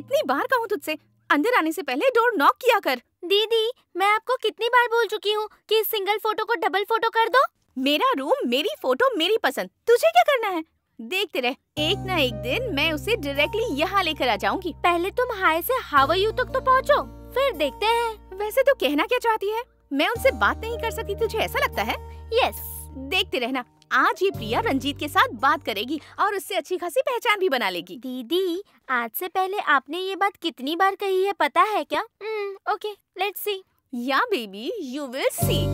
कितनी बार कहूँ तुझसे, अंदर आने से पहले डोर नॉक किया कर। दीदी, मैं आपको कितनी बार बोल चुकी हूँ कि इस सिंगल फोटो को डबल फोटो कर दो। मेरा रूम, मेरी फोटो, मेरी पसंद, तुझे क्या करना है? देखते रह, एक ना एक दिन मैं उसे डायरेक्टली यहाँ लेकर आ जाऊंगी। पहले तुम हाय से हाउ आर यू तक तो पहुँचो, फिर देखते हैं। वैसे तो कहना क्या चाहती है? मैं उनसे बात नहीं कर सकती, तुझे ऐसा लगता है? यस। देखते रहना, आज ये प्रिया रंजीत के साथ बात करेगी और उससे अच्छी खासी पहचान भी बना लेगी। दीदी, आज से पहले आपने ये बात कितनी बार कही है पता है क्या? Okay, let's see. या बेबी, यू विल सी।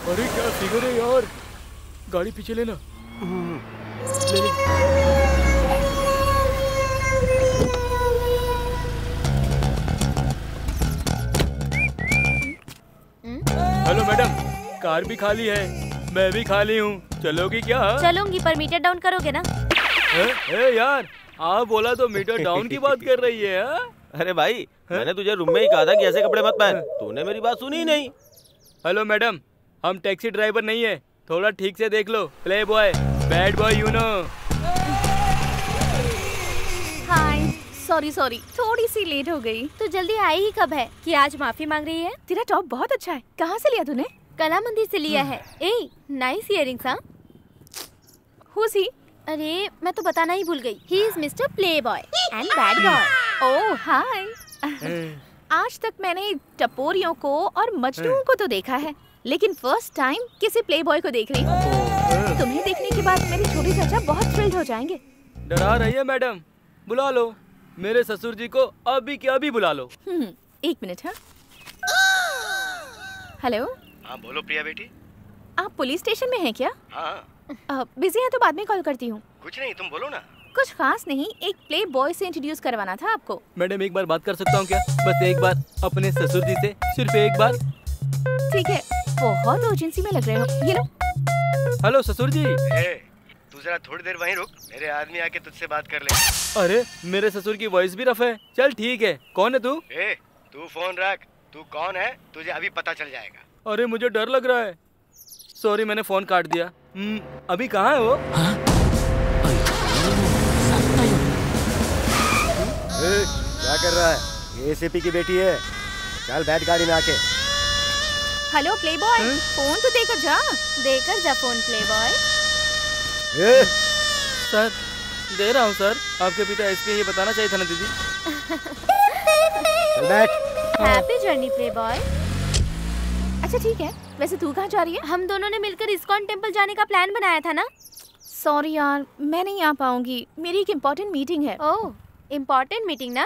अरे क्या फिगर है यार, गाड़ी पीछे लेना। ले ले। हेलो मैडम, कार भी खाली है, मैं भी खाली हूँ, चलोगी क्या? चलूंगी, पर मीटर डाउन करोगे ना? यार, आप बोला तो मीटर डाउन की बात कर रही है। अरे भाई, मैंने तुझे रूम में ही कहा था कि ऐसे कपड़े मत पहन, तूने मेरी बात सुनी ही नहीं। हेलो मैडम, हम टैक्सी ड्राइवर नहीं है, थोड़ा ठीक से देख लो। Play boy, bad boy, you know. Hi, sorry, थोड़ी सी लेट हो गई। तो जल्दी आई ही कब है कि आज माफी मांग रही है? तेरा टॉप बहुत अच्छा है, कहाँ से लिया तूने? कला मंदिर से लिया है। ए, नाइस इयररिंग्स। हाँ, Who's he? अरे मैं तो बताना ही भूल गई। He is mister play boy and bad boy. Oh hi. आज तक मैंने टपोरियों को और मजनूओं को तो देखा है, लेकिन फर्स्ट टाइम किसी प्ले बॉय को देख रही हूँ। तुम्हें देखने के बाद मेरे छोटे चाचा बहुत थ्रिल्ड हो जाएंगे। डरा रही है मैडम, बुला लो मेरे ससुर जी को, अभी क्या अभी बुला लो। 1 मिनट। हाँ, हेलो। हाँ बोलो प्रिया बेटी। आप पुलिस स्टेशन में हैं क्या? हाँ। बिजी है तो बाद में कॉल करती हूँ। कुछ नहीं, तुम बोलो ना। कुछ खास नहीं, एक प्ले बॉय से इंट्रोड्यूस करवाना था आपको। मैडम एक बार बात कर सकता हूँ क्या? बस एक बार अपने ससुर जी से, सिर्फ एक बार। ठीक है, बहुत अर्जेंसी में लग रहे हो, ये लो। हेलो ससुर जी। तू जरा थोड़ी देर वहीं रुक, मेरे आदमी आके तुझसे बात कर ले। अरे मेरे ससुर की वॉइस भी रफ है। चल ठीक है, कौन है तू? तू फोन रख, तू कौन है तुझे अभी पता चल जाएगा। अरे मुझे डर लग रहा है, सॉरी मैंने फोन काट दिया। अभी कहाँ है वो? हाँ? क्या कर रहा है? एसीपी की बेटी है, चल बैठ गाड़ी में आके। हेलो प्ले बॉय, फोन तो देकर जा। Phone play boy. सर दे रहा हूँ सर, आपके पिता एसपी, ये बताना चाहिए था ना दीदी। चल बैठ। Happy journey play boy. अच्छा ठीक है, वैसे तू कहाँ जा रही है? हम दोनों ने मिलकर इस्कॉन टेम्पल जाने का प्लान बनाया था ना। सॉरी यार, मैं नहीं आ पाऊंगी, मेरी एक इम्पोर्टेंट मीटिंग है। ओह, इम्पोर्टेंट मीटिंग ना,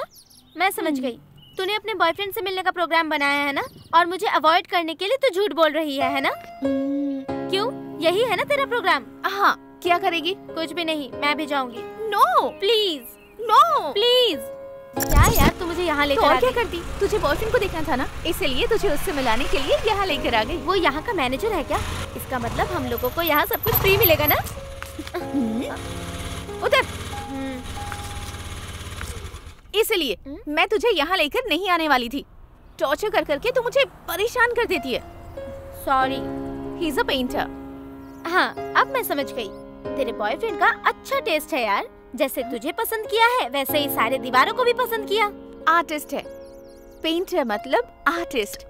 मैं समझ गई। तूने अपने बॉयफ्रेंड से मिलने का प्रोग्राम बनाया है ना, और मुझे अवॉइड करने के लिए तू झूठ बोल रही है ना? क्यों, यही है ना तेरा प्रोग्राम? हाँ, क्या करेगी? कुछ भी नहीं, मैं भी जाऊंगी। No please, no please. क्या यार, तू मुझे यहाँ लेकर और क्या करती? तुझे बॉयफ्रेंड को देखना था ना, इसलिए तुझे उससे मिलाने के लिए यहाँ लेकर आ गई। वो यहाँ का मैनेजर है क्या? इसका मतलब हम लोगों को यहाँ सब कुछ फ्री मिलेगा ना? उधर। इसलिए मैं तुझे यहाँ लेकर नहीं आने वाली थी। टॉर्चर कर करके तू मुझे परेशान कर देती है। Sorry. He is a painter. हाँ, अब मैं समझ गई। तेरे बॉयफ्रेंड का अच्छा टेस्ट है यार, जैसे तुझे पसंद किया है वैसे ही सारे दीवारों को भी पसंद किया। आर्टिस्ट है, पेंटर मतलब आर्टिस्ट,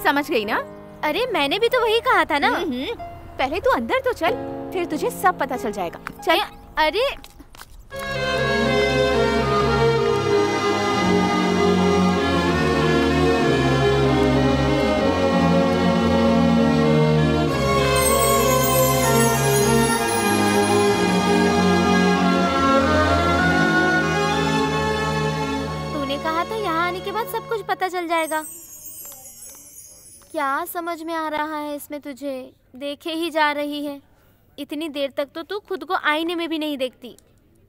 समझ गई ना? अरे मैंने भी तो वही कहा था ना। पहले तू अंदर तो चल, फिर तुझे सब पता चल जाएगा। चल। अरे क्या समझ में आ रहा है इसमें तुझे? देखे ही जा रही है। इतनी देर तक तो तू खुद को आईने में भी नहीं देखती।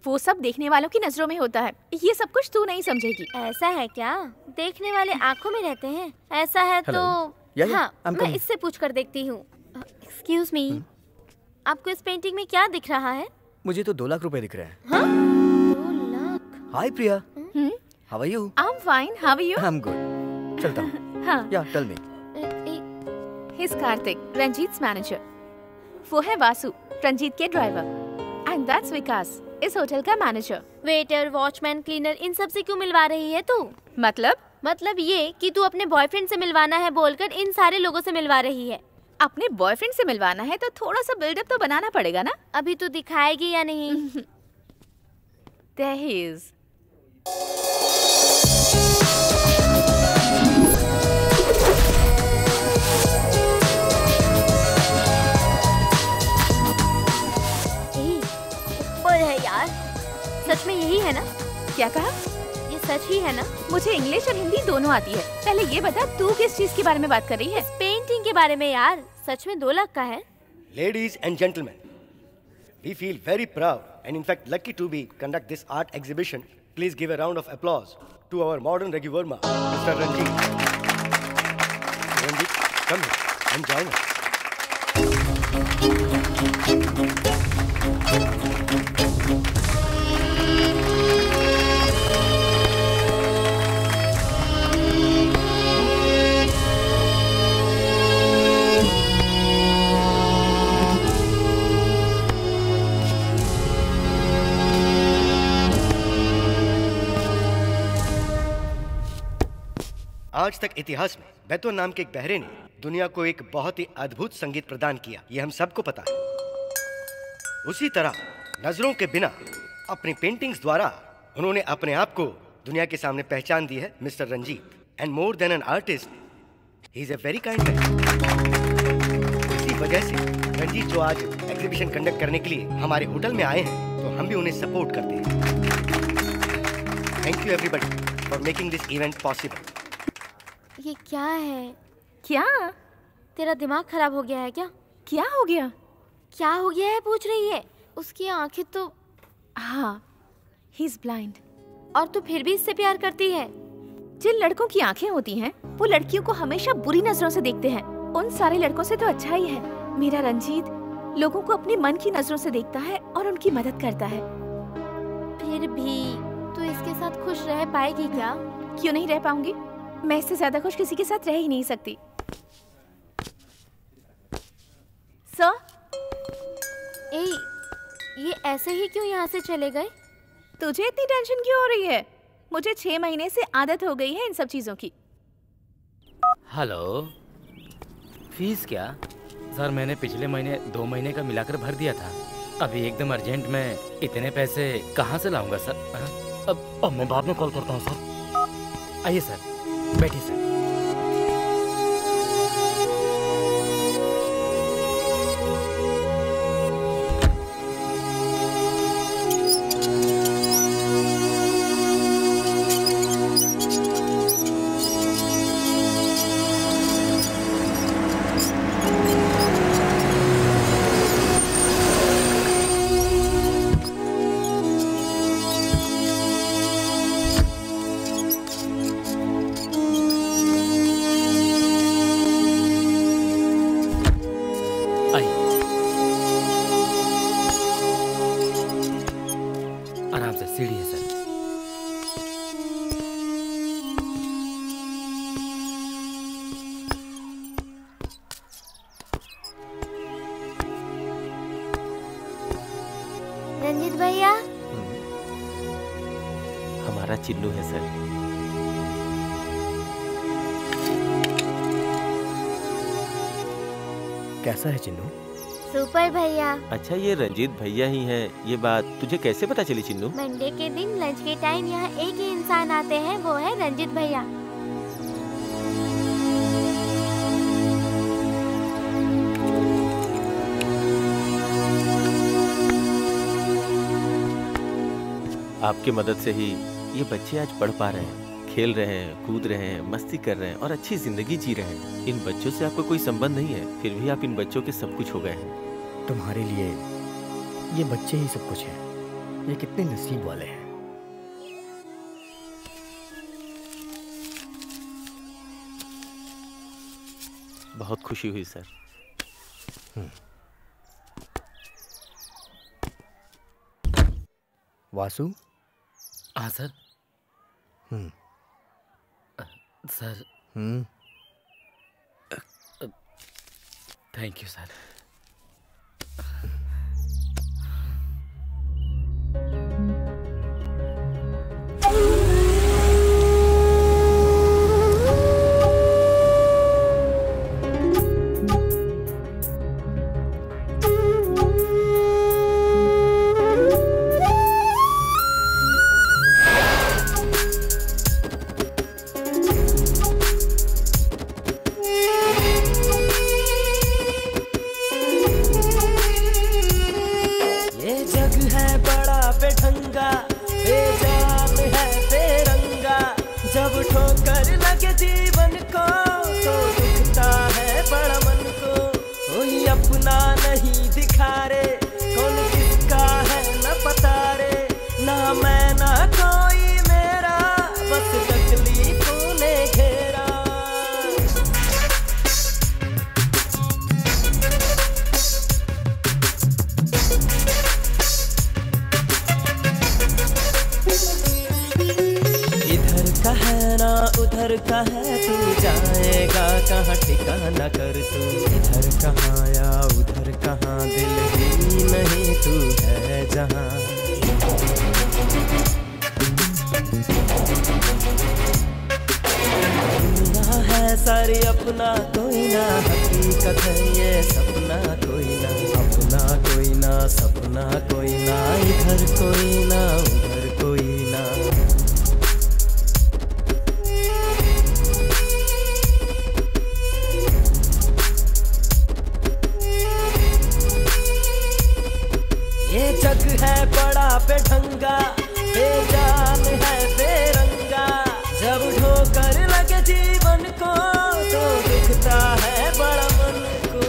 वो सब देखने वालों की नजरों में होता है, ये सब कुछ तू नहीं समझेगी। ऐसा है क्या? देखने वाले आंखों में रहते हैं। ऐसा है तो हाँ, मैं इससे पूछ कर देखती हूँ। एक्सक्यूज मी, आपको इस पेंटिंग में क्या दिख रहा है? मुझे तो 2 लाख रुपए दिख रहे हैं। हाँ? 2 lakh? Hi Priya, how are you? I am fine, how are you? I am good. चलता हूँ। हाँ, yeah tell me. He is Karthik, Ranjit's manager. वो है वासु, रंजीत के ड्राइवर। एंड दैट्स विकास, इस होटल का मैनेजर। वेटर, वॉचमैन, क्लीनर, इन सब से क्यों मिलवा रही है तू? मतलब ये कि तू अपने बॉयफ्रेंड से मिलवाना है बोलकर इन सारे लोगों से मिलवा रही है। अपने बॉयफ्रेंड से मिलवाना है तो थोड़ा सा बिल्डअप तो बनाना पड़ेगा ना। अभी तू दिखाएगी या नहीं? There he is. ऊपर है यार। सच में यही है ना? क्या कहा? ये सच ही है ना? मुझे इंग्लिश और हिंदी दोनों आती है। पहले ये बता, तू किस चीज के बारे में बात कर रही है? पेंटिंग के बारे में यार। सच में 2 लाख का है? Ladies and gentlemen, we feel very proud and in fact lucky to be conduct this art exhibition. Please give a round of applause to our modern Raghu Verma, Mr. Ranjit. Ranjit, come here and join us. आज तक इतिहास में बैतो नाम के एक बहरे ने दुनिया को एक बहुत ही अद्भुत संगीत प्रदान किया, ये हम सबको पता है। उसी तरह नजरों के बिना अपनी पेंटिंग्स द्वारा उन्होंने अपने आप को दुनिया के सामने पहचान दी है mister Ranjit. And more than an artist, he is a very kind man. इसी वजह से रंजीत जो आज एग्जीबिशन कंडक्ट करने के लिए हमारे होटल में आए हैं, तो हम भी उन्हें सपोर्ट करते हैं। Thank you everybody for making this event possible. ये क्या है? क्या? तेरा दिमाग खराब हो गया है क्या? क्या हो गया? क्या हो गया है पूछ रही है। उसकी आंखें तो हाँ, ही इज ब्लाइंड। और तू फिर भी इससे प्यार करती है? जिन लड़कों की आंखें होती हैं, वो लड़कियों को हमेशा बुरी नजरों से देखते हैं। उन सारे लड़कों से तो अच्छा ही है मेरा रंजीत लोगों को अपने मन की नजरों से देखता है और उनकी मदद करता है। फिर भी तू इसके साथ खुश रह पाएगी क्या? क्यों नहीं रह पाऊंगी? मैं इससे ज्यादा खुश किसी के साथ रह ही नहीं सकती। सर, ये ऐसे ही क्यों यहाँ से चले गए? तुझे इतनी टेंशन क्यों हो रही है? मुझे 6 महीने से आदत हो गई है इन सब चीजों की। हेलो, फीस क्या? सर मैंने पिछले महीने 2 महीने का मिलाकर भर दिया था। अभी एकदम अर्जेंट में इतने पैसे कहाँ से लाऊंगा सर? अब मैं बाद में कॉल करता हूँ सर। आइए सर, बैठिए सर। आराम से, सीढ़ी है सर। रंजीत भैया, हमारा चिल्लू है सर। कैसा है चिन्नू? सुपर भैया। अच्छा, ये रंजीत भैया ही हैं। ये बात तुझे कैसे पता चली चिन्नू? मंडे के दिन लंच के टाइम यहाँ एक ही इंसान आते हैं, वो है रंजीत भैया। आपकी मदद से ही ये बच्चे आज पढ़ पा रहे हैं। खेल रहे हैं, कूद रहे हैं, मस्ती कर रहे हैं और अच्छी जिंदगी जी रहे हैं। इन बच्चों से आपको कोई संबंध नहीं है, फिर भी आप इन बच्चों के सब कुछ हो गए हैं। तुम्हारे लिए ये बच्चे ही सब कुछ हैं। ये कितने नसीब वाले हैं। बहुत खुशी हुई सर। वासु? हाँ sir. Sir thank you sir. उधर का है तू जाएगा कहाँ ठिकाना कर तू। इधर कहाँ या उधर कहाँ दिल ही नहीं तू है जहाँ। दुनिया है सारी अपना कोई ना, हकीकत है ये सपना कोई ना। अपना कोई ना सपना कोई ना, इधर कोई ना उधर कोई ना। ये जग है बड़ा बेढंगा, बेजान है बेरंगा। जब ठोकर लगे जीवन को तो दुखता है बड़ा मन को।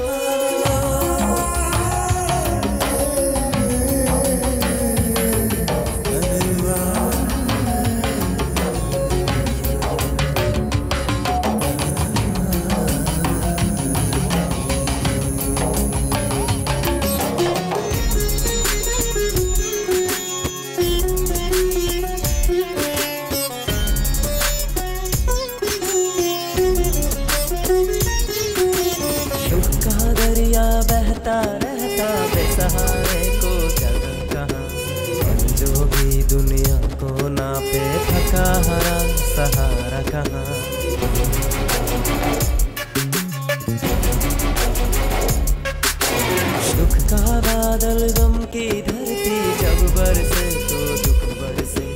बहता रहता बेसहारे को जगह कहाँ। और जो भी दुनिया को नापे थका हरा सहारा कहाँ। सुख का बादल गम की धरती जब बरसे तो दुख बरसे।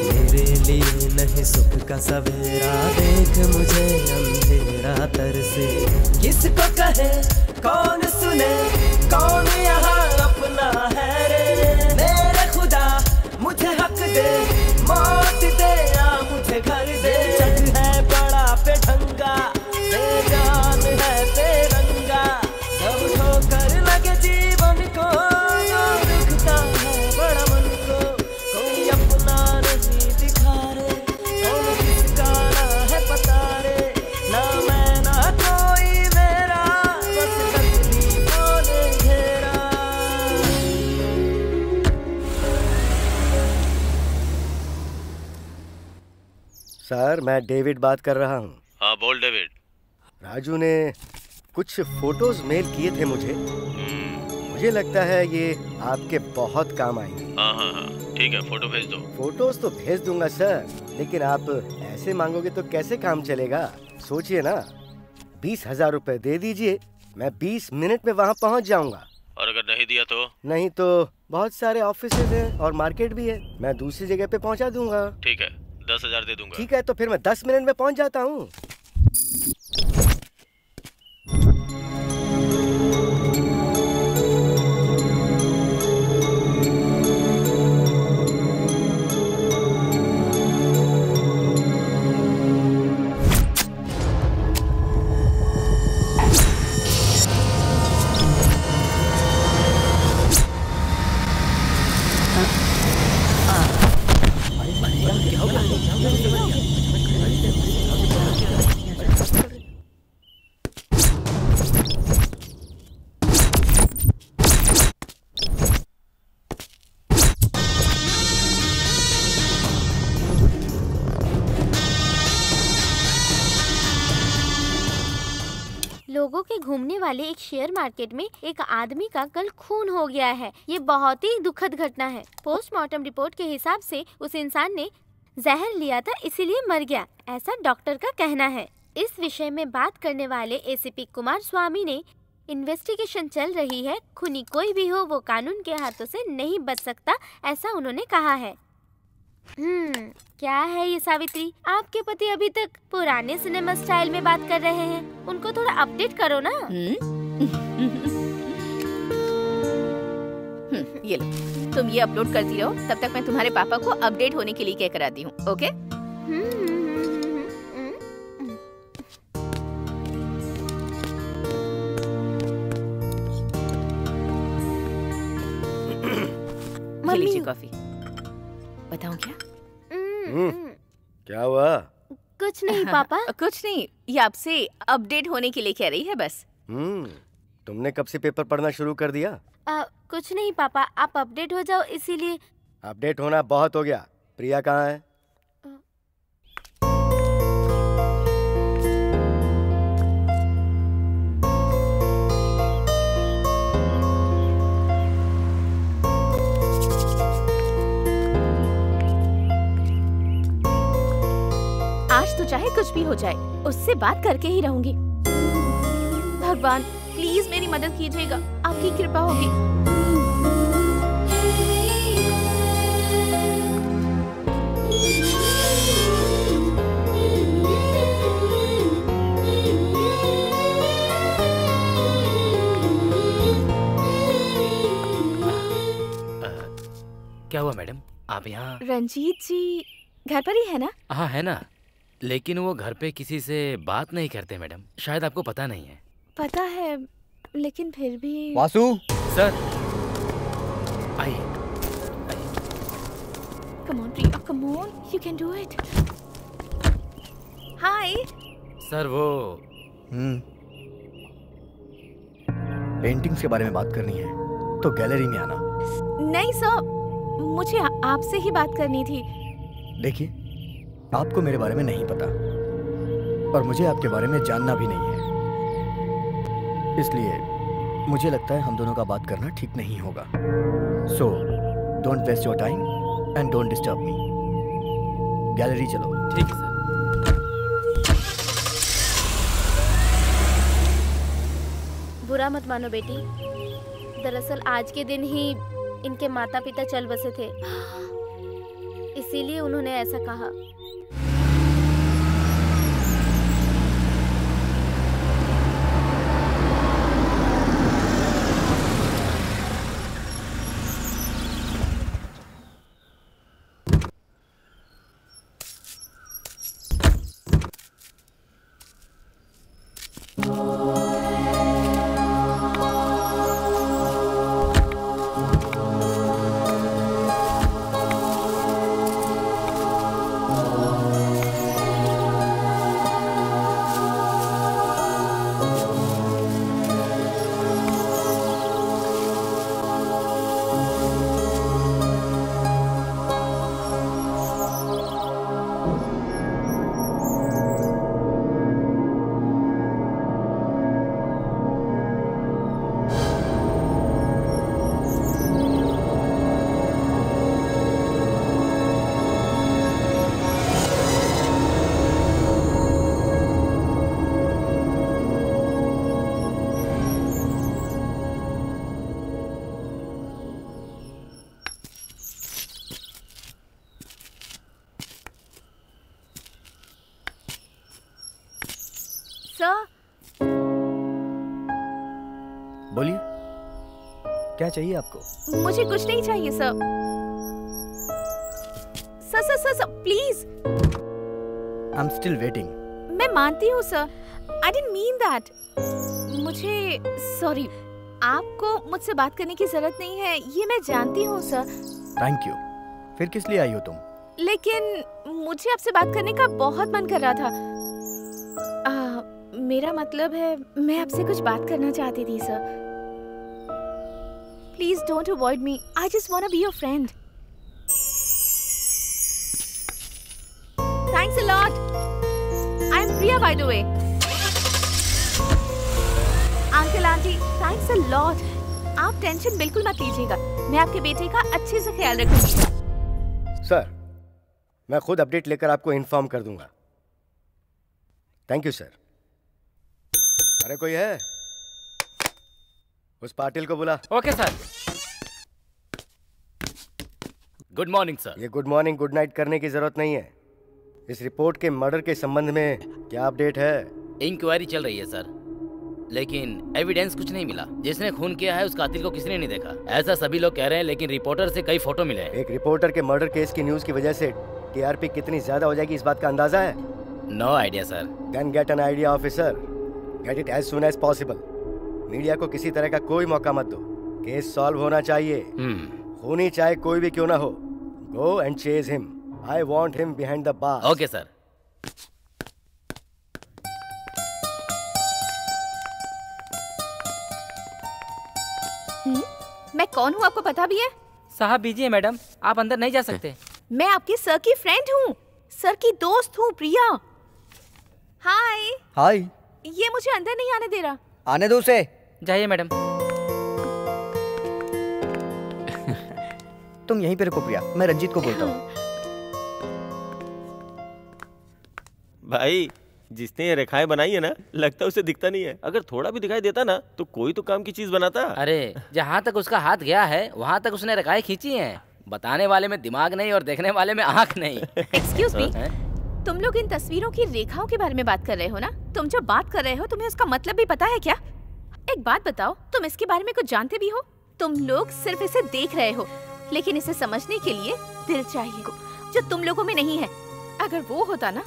मेरे लिए नहीं सुख का सवेरा, देख मुझे अंधेरा तरसे। किसको कहे कौन सुने, कौन यहाँ अपना है रे। मेरे खुदा मुझे हक दे, मौत दे या मुझे घर दे। जग है बड़ा बेढंगा, बेजान है बेरंगा। जब ठोकर लगे जीवन को तो दुखता है बड़ा मन को। कोई अपना नहीं दिखा रे, कौन किसका ना है पता रे। ना मैं ना कोई मेरा, बस तकलीफों ने घेरा। सर मैं डेविड बात कर रहा हूँ। हाँ बोल डेविड। राजू ने कुछ फोटोज मेल किए थे मुझे। मुझे लगता है ये आपके बहुत काम आएंगे। हाँ हाँ हाँ ठीक है, फोटो भेज दो। फोटोज तो भेज दूंगा सर, लेकिन आप ऐसे मांगोगे तो कैसे काम चलेगा। सोचिए ना, 20,000 रुपए दे दीजिए, मैं 20 मिनट में वहाँ पहुँच जाऊँगा। और अगर नहीं दिया तो? नहीं तो बहुत सारे ऑफिसेज हैं और मार्केट भी है, मैं दूसरी जगह पे पहुँचा दूंगा। ठीक है 10,000 दे दूंगा। ठीक है तो फिर मैं 10 मिनट में पहुँच जाता हूँ। के घूमने वाले एक शेयर मार्केट में एक आदमी का कल खून हो गया है। ये बहुत ही दुखद घटना है। पोस्टमार्टम रिपोर्ट के हिसाब से उस इंसान ने जहर लिया था, इसीलिए मर गया, ऐसा डॉक्टर का कहना है। इस विषय में बात करने वाले एसीपी कुमार स्वामी ने इन्वेस्टिगेशन चल रही है, खूनी कोई भी हो वो कानून के हाथों से नहीं बच सकता, ऐसा उन्होंने कहा है। क्या है ये सावित्री, आपके पति अभी तक पुराने सिनेमा स्टाइल में बात कर रहे हैं, उनको थोड़ा अपडेट करो ना। ये लो, तुम ये अपलोड करती रहो, तब तक मैं तुम्हारे पापा को अपडेट होने के लिए कह कराती हूँ। ओके? ये लीजिए कॉफी। बताऊं क्या? क्या हुआ? कुछ नहीं पापा। कुछ नहीं, ये आपसे अपडेट होने के लिए कह रही है बस। तुमने कब से पेपर पढ़ना शुरू कर दिया? कुछ नहीं पापा, आप अपडेट हो जाओ इसीलिए। अपडेट होना बहुत हो गया। प्रिया कहाँ है? आज तो चाहे कुछ भी हो जाए, उससे बात करके ही रहूंगी। भगवान प्लीज मेरी मदद कीजिएगा, आपकी कृपा होगी। क्या हुआ मैडम, आप यहाँ? रंजीत जी घर पर ही है ना? हाँ है ना, लेकिन वो घर पे किसी से बात नहीं करते मैडम, शायद आपको पता नहीं है। पता है, लेकिन फिर भी। वासु सर आइए। Come on Priya, come on, you can do it. Hi. Sir वो पेंटिंग्स के बारे में बात करनी है तो गैलरी में आना। नहीं सर, मुझे आपसे ही बात करनी थी। देखिए, आपको मेरे बारे में नहीं पता और मुझे आपके बारे में जानना भी नहीं है, इसलिए मुझे लगता है हम दोनों का बात करना ठीक नहीं होगा। So don't waste your time and don't disturb me. Gallery चलो। ठीक है सर। बुरा मत मानो बेटी, दरअसल आज के दिन ही इनके माता पिता चल बसे थे, इसीलिए उन्होंने ऐसा कहा। बोलिए, क्या चाहिए आपको? मुझे कुछ नहीं चाहिए sir. Sir please. I am still waiting. मैं मानती हूँ sir, I didn't mean that. मुझे सॉरी, आपको मुझसे बात करने की जरूरत नहीं है, ये मैं जानती हूँ सर। Thank you. फिर किस लिए आई हो तुम? लेकिन मुझे आपसे बात करने का बहुत मन कर रहा था। मेरा मतलब है, मैं आपसे कुछ बात करना चाहती थी sir. Please don't avoid me, I just want to be your friend. Thanks a lot. I am Priya by the way. Thanks a lot. आप टेंशन बिल्कुल मत लीजिएगा, मैं आपके बेटे का अच्छे से ख्याल रखूंगी। सर, मैं खुद अपडेट लेकर आपको इन्फॉर्म कर दूंगा। Thank you sir. अरे कोई है? उस पाटिल को बुला। Okay sir. Good morning sir. ये गुड मॉर्निंग गुड नाइट करने की जरूरत नहीं है। इस रिपोर्ट के मर्डर के संबंध में क्या अपडेट है? इंक्वायरी चल रही है सर, लेकिन एविडेंस कुछ नहीं मिला। जिसने खून किया है उस कातिल को किसी ने नहीं देखा, ऐसा सभी लोग कह रहे हैं, लेकिन रिपोर्टर से कई फोटो मिले हैं। एक रिपोर्टर के मर्डर केस की न्यूज की वजह से टीआरपी कितनी ज्यादा हो जाएगी, इस बात का अंदाजा है? No idea sir. Then get an idea officer, get it as soon as possible. Media को किसी तरह का कोई मौका मत दो, केस सॉल्व होना चाहिए। खूनी चाहे कोई भी क्यों ना हो, go and chase him. I want him behind the bar. Okay sir. मैं कौन हूँ आपको पता भी है? साहब बिजी है मैडम, आप अंदर नहीं जा सकते। मैं आपकी सर की फ्रेंड हूँ, सर की दोस्त हूँ, प्रिया। हाय। हाय। ये मुझे अंदर नहीं आने दे रहा। आने दो उसे। जाइए मैडम। तुम यहीं पे रुको प्रिया, मैं रंजीत को बोलता हूँ। भाई, जिसने ये रेखाएं बनाई है ना, लगता है उसे दिखता नहीं है। अगर थोड़ा भी दिखाई देता ना तो कोई तो काम की चीज बनाता। अरे जहाँ तक उसका हाथ गया है वहाँ तक उसने रेखाएं खींची हैं। बताने वाले में दिमाग नहीं और देखने वाले में आँख नहीं। एक्सक्यूज मी, तुम लोग इन तस्वीरों की रेखाओं के बारे में बात कर रहे हो ना? तुम जो बात कर रहे हो तुम्हें उसका मतलब भी पता है क्या? एक बात बताओ, तुम इसके बारे में कुछ जानते भी हो? तुम लोग सिर्फ इसे देख रहे हो, लेकिन इसे समझने के लिए दिल चाहिए, जो तुम लोगों में नहीं है। अगर वो होता ना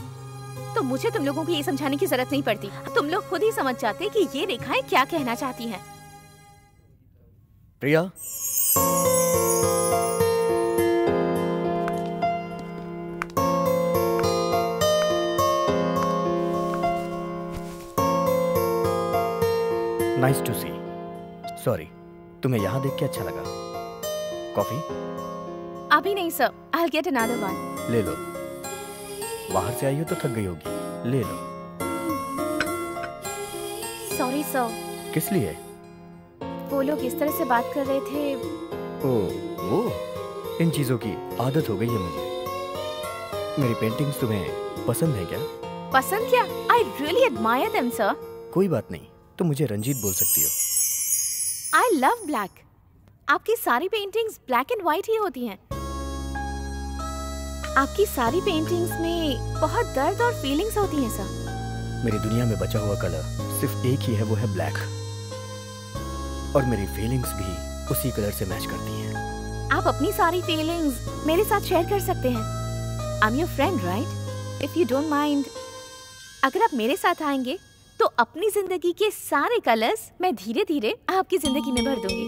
तो मुझे तुम लोगों को ये समझाने की जरूरत नहीं पड़ती। तुम लोग खुद ही समझ जाते कि ये रेखाएं क्या कहना चाहती हैं। प्रिया, नाइस टू सी। सॉरी, तुम्हें यहाँ देख के अच्छा लगा। कॉफी? अभी नहीं sir, I'll get another one। ले लो, बाहर से आई हो तो थक गई होगी, ले लो। Sorry sir. किस लिए? वो लोग इस तरह से बात कर रहे थे। ओह वो, इन चीजों की आदत हो गई है मुझे। मेरी पेंटिंग्स तुम्हें पसंद है क्या? पसंद क्या? I really admire them sir। कोई बात नहीं, तुम मुझे रंजीत बोल सकती हो। I love black। आपकी सारी पेंटिंग्स ब्लैक एंड व्हाइट ही होती हैं। आपकी सारी पेंटिंग्स में बहुत दर्द और फीलिंग्स होती हैं सर। मेरी दुनिया में बचा हुआ कलर सिर्फ एक ही है, वो है ब्लैक। और मेरी फीलिंग्स भी उसी कलर से मैच करती हैं। आप अपनी सारी फीलिंग्स मेरे साथ शेयर कर सकते हैं। I am your friend right? If you don't mind, अगर आप मेरे साथ आएंगे तो अपनी जिंदगी के सारे कलर्स मैं धीरे धीरे आपकी जिंदगी में भर दूंगी।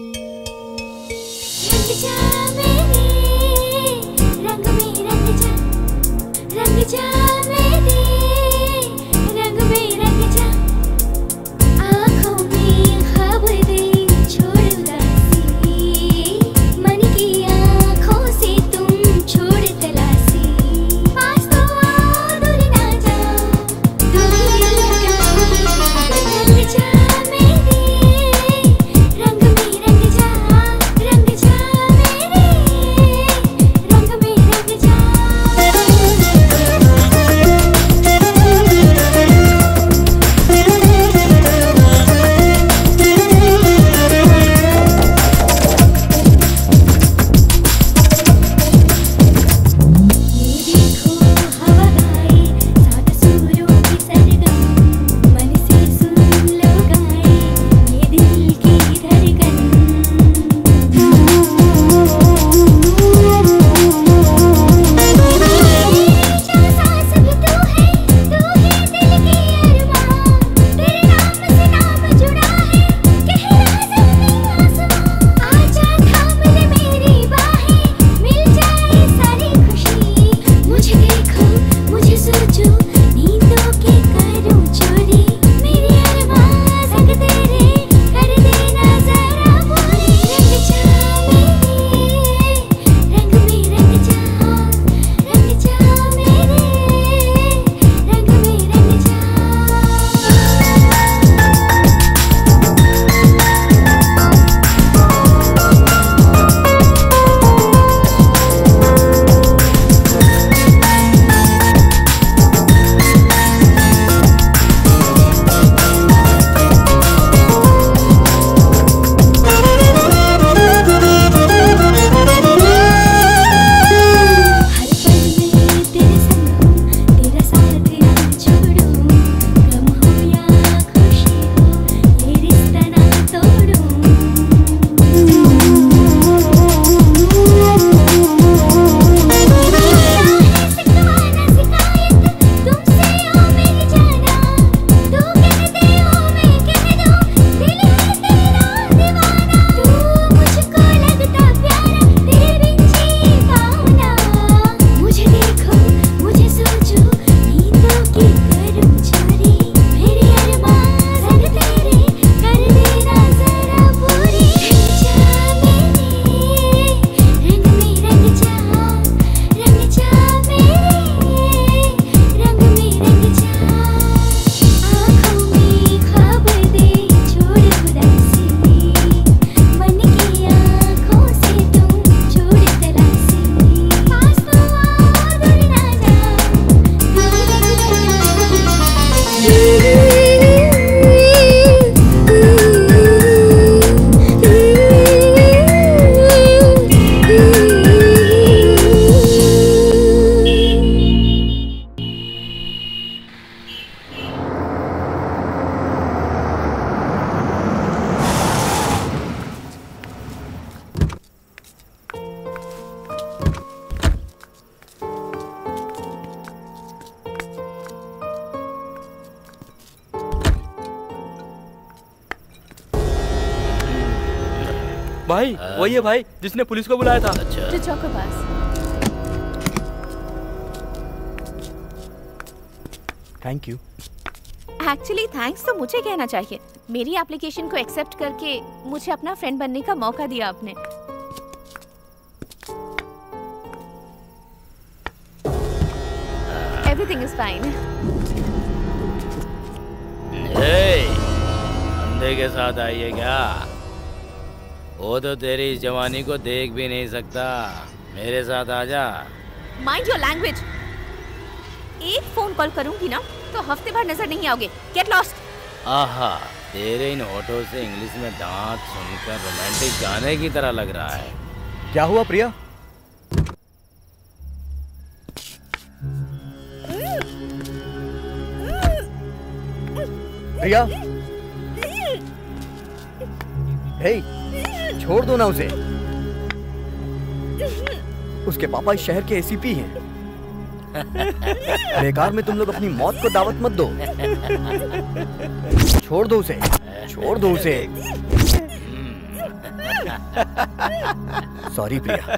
रंग में रंग जा, रंग जा मेरे, रंग में रंग जा, आँखों में ख्वाब दे छोड़ उदासी, मन की आँखों से तुम छोड़ तलाशी, पास तो आओ दूर ना जाओ, दूर लगा रंग जा मेरे, रंग में रंग जा, रंग जा मेरे, रंग में रंग जा। भाई वही है भाई जिसने पुलिस को बुलाया था। अच्छा चिचो के पास। Thank you. एक्चुअली थैंक्स तो मुझे कहना चाहिए। मेरी एप्लीकेशन को एक्सेप्ट करके मुझे अपना फ्रेंड बनने का मौका दिया आपने। Everything is fine. अंधे के साथ आई है क्या? वो तो तेरी इस जवानी को देख भी नहीं सकता। मेरे साथ आजा। Mind your language. एक फोन कॉल करूंगी ना तो हफ्ते भर नजर नहीं आओगे। Get lost. आहा, तेरे इन होठों से इंग्लिश में दांत सुनकर रोमांटिक गाने की तरह लग रहा है। क्या हुआ प्रिया? प्रिया, हे, छोड़ दो ना उसे। उसके पापा इस शहर के एसीपी हैं। बेकार में तुम लोग अपनी मौत को दावत मत दो। छोड़ दो उसे, छोड़ दो उसे। सॉरी प्रिया।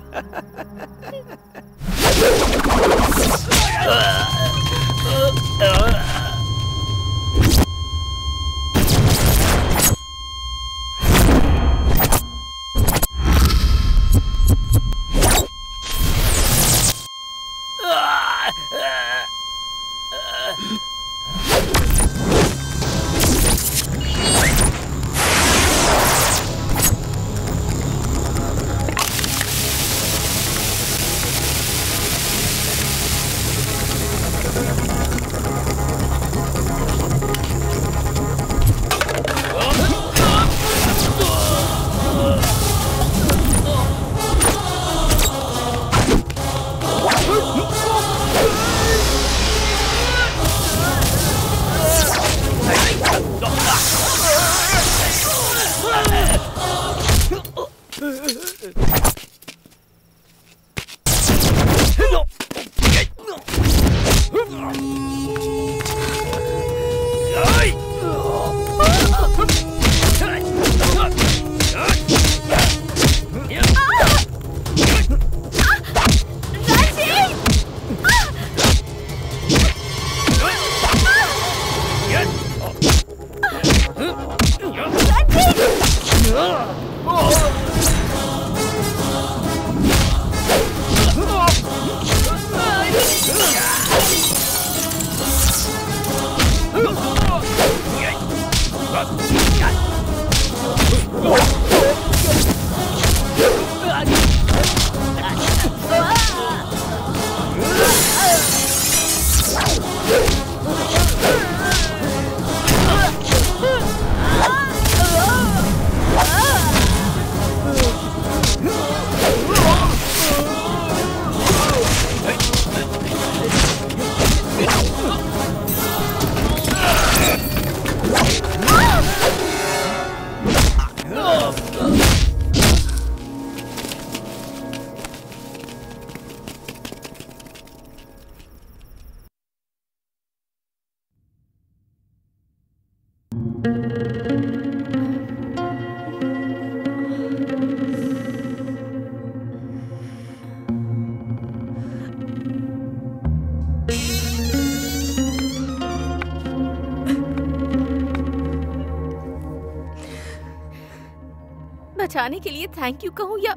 बचाने के लिए थैंक यू कहूँ या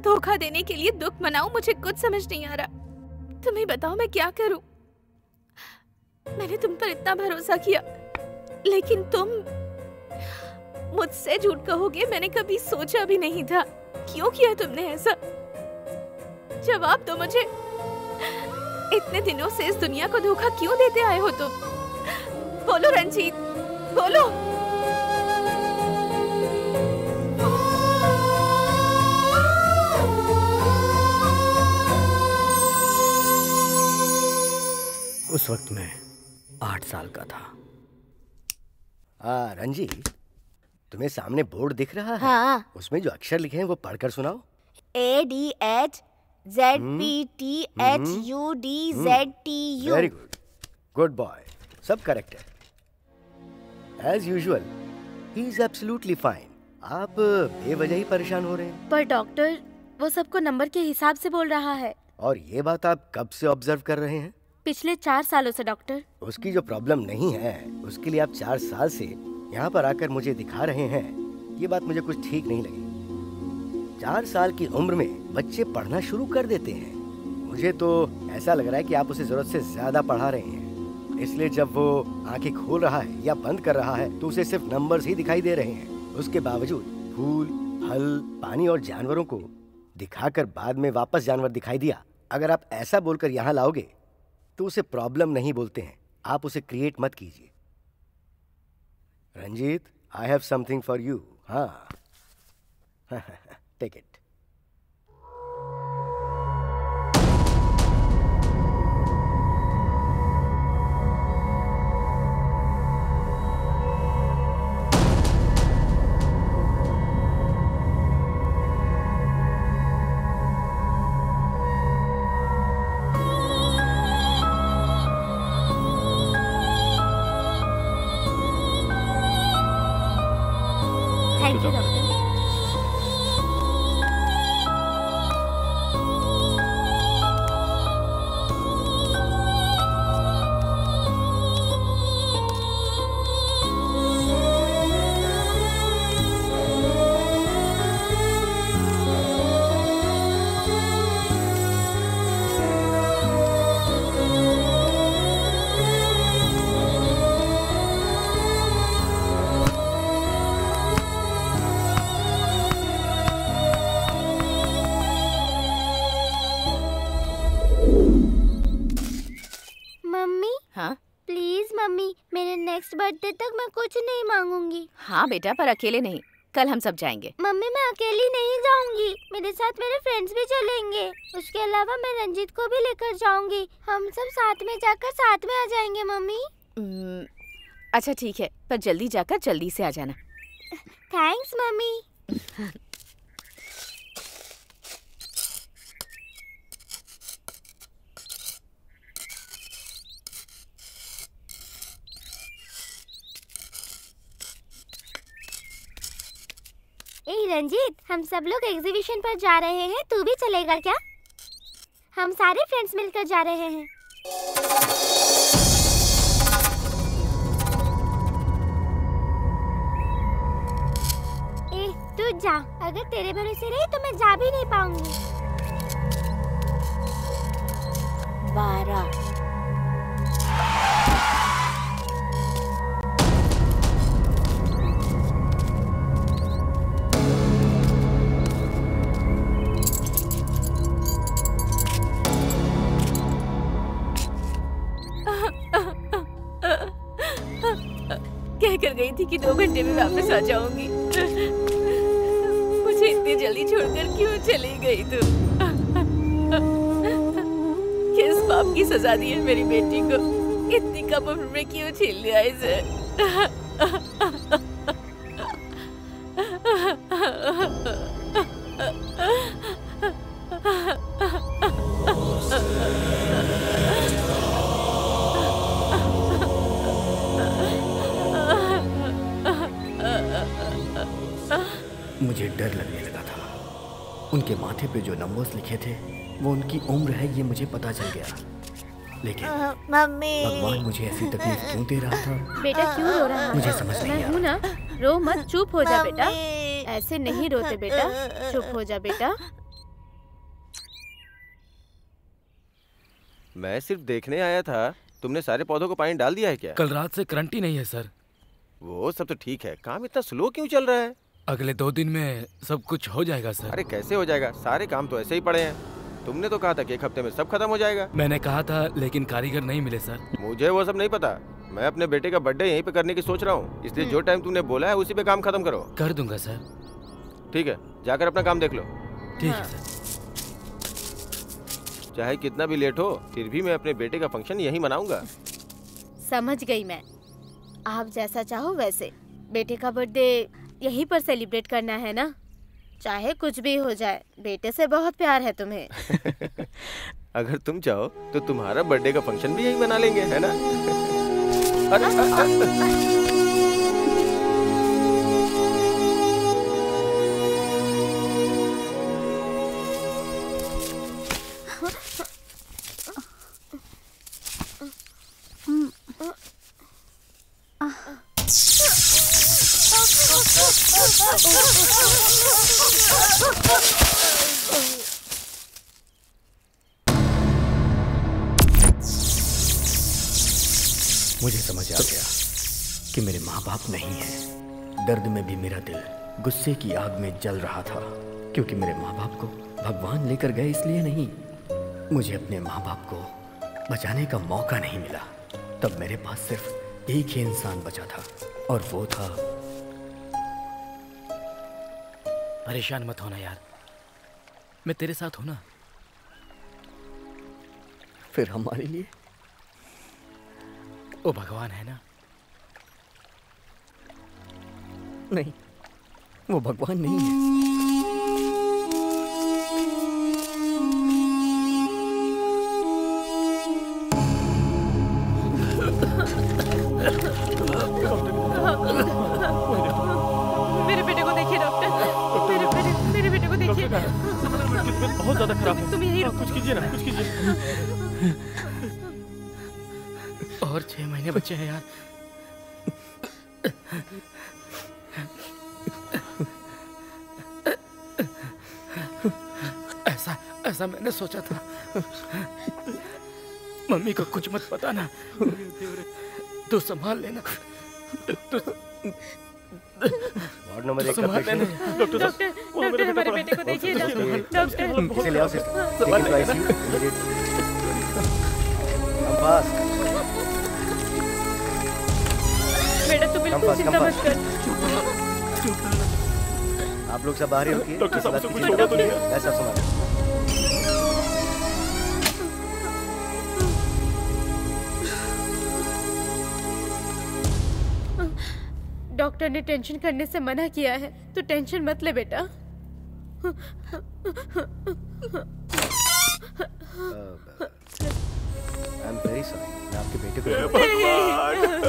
धोखा देने के लिए दुख मनाऊं, मुझे कुछ समझ नहीं आ रहा। तुम्हें बताओ मैं क्या करूं? मैंने तुम पर इतना भरोसा किया, लेकिन तुम मुझसे झूठ कहोगे मैंने कभी सोचा भी नहीं था। क्यों किया तुमने ऐसा? जवाब दो मुझे। इतने दिनों से इस दुनिया को धोखा क्यों देते आए हो तुम? बोलो रंजीत, बोलो। उस वक्त मैं 8 साल का था। रंजीत, तुम्हें सामने बोर्ड दिख रहा है? हाँ। उसमें जो अक्षर लिखे हैं वो पढ़कर सुनाओ। ADHZPTHUDZTU। Very good, good boy, सब करेक्ट है। As usual he is absolutely fine. आप बेवजह ही परेशान हो रहे हैं। पर डॉक्टर वो सबको नंबर के हिसाब से बोल रहा है। और ये बात आप कब से ऑब्जर्व कर रहे हैं? पिछले 4 सालों से डॉक्टर। उसकी जो प्रॉब्लम नहीं है उसके लिए आप 4 साल से यहाँ पर आकर मुझे दिखा रहे हैं, ये बात मुझे कुछ ठीक नहीं लगी। 4 साल की उम्र में बच्चे पढ़ना शुरू कर देते हैं। मुझे तो ऐसा लग रहा है कि आप उसे जरूरत से ज्यादा पढ़ा रहे हैं, इसलिए जब वो आंखें खोल रहा है या बंद कर रहा है तो उसे सिर्फ नंबर्स ही दिखाई दे रहे हैं। उसके बावजूद फूल, फल, पानी और जानवरों को दिखाकर बाद में वापस जानवर दिखाई दिया, अगर आप ऐसा बोलकर यहाँ लाओगे तो उसे प्रॉब्लम नहीं बोलते हैं। आप उसे क्रिएट मत कीजिए। Ranjit, I have something for you. हाँ, take it. Thank you doctor. Mummy, हाँ प्लीज मम्मी, मेरे नेक्स्ट बर्थडे तक मैं कुछ नहीं मांगूंगी। हाँ बेटा, पर अकेले नहीं, कल हम सब जाएंगे। मम्मी मैं अकेली नहीं जाऊंगी, मेरे साथ मेरे फ्रेंड्स भी चलेंगे। उसके अलावा मैं रंजीत को भी लेकर जाऊंगी। हम सब साथ में जाकर साथ में आ जाएंगे मम्मी। अच्छा ठीक है, पर जल्दी जाकर जल्दी से आ जाना। Thanks mummy. ए रंजीत, हम सब लोग एग्जीबिशन पर जा रहे हैं, तू भी चलेगा क्या? हम सारे फ्रेंड्स मिलकर जा रहे हैं। ए तू जा, अगर तेरे भरोसे रही तो मैं जा भी नहीं पाऊंगी। 12 कहकर गई थी कि 2 घंटे में वापस आ जाऊंगी। मुझे इतनी जल्दी छोड़कर क्यों चली गई तू? किस पाप की सजा दी है मेरी बेटी को? इतनी कम उम्र में क्यों छीन लिया इसे? मुझे डर लगने लगा था। उनके माथे पे जो नंबर्स लिखे थे वो उनकी उम्र है, ये मुझे पता चल गया। लेकिन मम्मी, भगवान मुझे ऐसी तकलीफ क्यों दे रहा था? बेटा क्यों रो रहा है? मुझे समझ नहीं मैं आ हूँ ना, रो मत, चुप हो जा बेटा। ऐसे नहीं रोते बेटा, चुप हो जा बेटा। मैं सिर्फ देखने आया था। तुमने सारे पौधों को पानी डाल दिया है क्या? कल रात से करंट ही नहीं है सर। वो सब तो ठीक है, काम इतना स्लो क्यों चल रहा है? अगले 2 दिन में सब कुछ हो जाएगा सर। अरे कैसे हो जाएगा? सारे काम तो ऐसे ही पड़े हैं। तुमने तो कहा था कि 1 हफ्ते में सब खत्म हो जाएगा। मैंने कहा था लेकिन कारीगर नहीं मिले सर। मुझे वो सब नहीं पता। मैं अपने बेटे का बर्थडे यहीं पे करने की सोच रहा हूँ, इसलिए जो टाइम तुमने बोला है उसी पे काम खत्म करो। कर दूंगा सर। ठीक है, जाकर अपना काम देख लो। ठीक है सर। चाहे कितना भी लेट हो, फिर भी मैं अपने बेटे का फंक्शन यहीं मनाऊंगा। समझ गई मैं, आप जैसा चाहो वैसे। बेटे का बर्थडे यहीं पर सेलिब्रेट करना है ना? चाहे कुछ भी हो जाए, बेटे से बहुत प्यार है तुम्हें। अगर तुम चाहो तो तुम्हारा बर्थडे का फंक्शन भी यहीं मना लेंगे, है ना? मुझे समझ आ गया कि मेरे माँ बाप नहीं हैं। दर्द में भी मेरा दिल गुस्से की आग में जल रहा था, क्योंकि मेरे माँ बाप को भगवान लेकर गए इसलिए नहीं, मुझे अपने माँ बाप को बचाने का मौका नहीं मिला। तब मेरे पास सिर्फ एक ही इंसान बचा था, और वो था। परेशान मत होना यार, मैं तेरे साथ हूं ना। फिर हमारे लिए वो भगवान है ना? नहीं, वो भगवान नहीं है। मेरे बेटे को देखिए डॉक्टर, मेरे बेटे को देखिए। बहुत ज्यादा खराब है। तुम यही रुको। कुछ कीजिए ना, कुछ कीजिए। और 6 महीने बचे हैं यार। ऐसा मैंने सोचा था। मम्मी को कुछ मत बताना, तू संभाल लेना। वार्ड नंबर 1 का पेशेंट। डॉक्टर हमारे बेटे को देखिए। डॉक्टर इसे ले आओ sister, take it to ICU immediately. Come fast बेटा, तू बिल्कुल चिंता मत कर। आप लोग सब बाहर ही रुकिए। डॉक्टर साहब से किसी कुछ बात होगा तो की नहीं? मैं सब संभालूंगा। डॉक्टर ने टेंशन करने से मना किया है, तो टेंशन मत ले बेटा। आई एम वेरी सॉरी, मैं आपके बेटे को मेरा बेटा,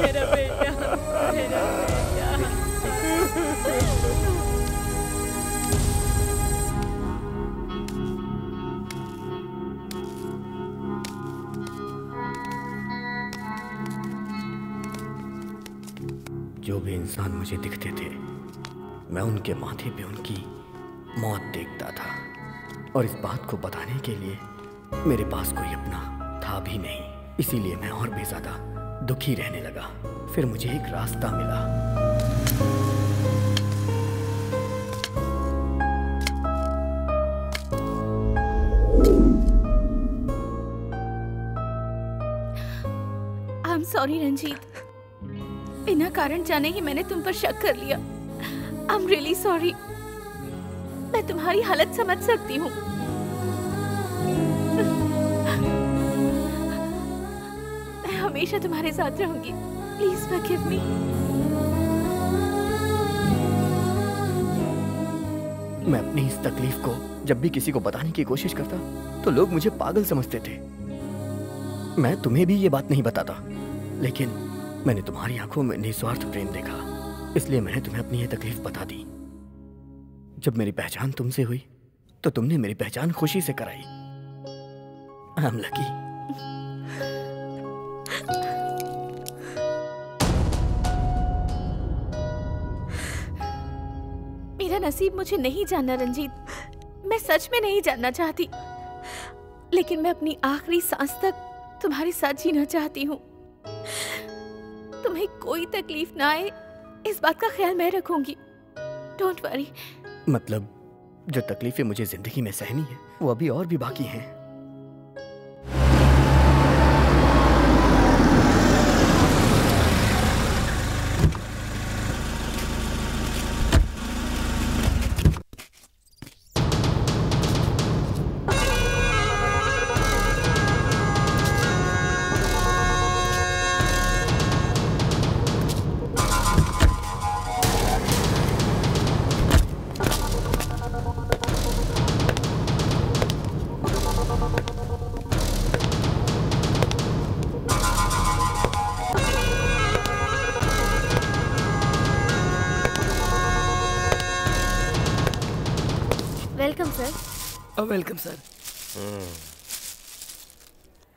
मेरा बेटा। जो भी इंसान मुझे दिखते थे, मैं उनके माथे पे उनकी मौत देखता था, और इस बात को बताने के लिए मेरे पास कोई अपना था भी नहीं। इसीलिए मैं और भी ज्यादा दुखी रहने लगा। फिर मुझे एक रास्ता मिला। आई एम सॉरी रंजीत, बिना कारण जाने ही मैंने तुम पर शक कर लिया। I am really sorry. मैं तुम्हारी हालत समझ सकती हूँ। मैं हमेशा तुम्हारे साथ रहूंगी। Please forgive me. मैं अपनी इस तकलीफ को जब भी किसी को बताने की कोशिश करता तो लोग मुझे पागल समझते थे। मैं तुम्हें भी ये बात नहीं बताता, लेकिन मैंने तुम्हारी आंखों में निस्वार्थ प्रेम देखा, इसलिए मैंने तुम्हें अपनी ये तकलीफ बता दी। जब मेरी पहचान तुमसे हुई तो तुमने मेरी पहचान खुशी से कराई। I am lucky. मेरा नसीब मुझे नहीं जानना रंजीत। मैं सच में नहीं जानना चाहती, लेकिन मैं अपनी आखिरी सांस तक तुम्हारे साथ जीना चाहती हूँ। तुम्हें कोई तकलीफ ना आए, इस बात का ख्याल मैं रखूंगी। Don't worry. मतलब जो तकलीफें मुझे जिंदगी में सहनी है वो अभी और भी बाकी हैं। Welcome sir. Welcome sir.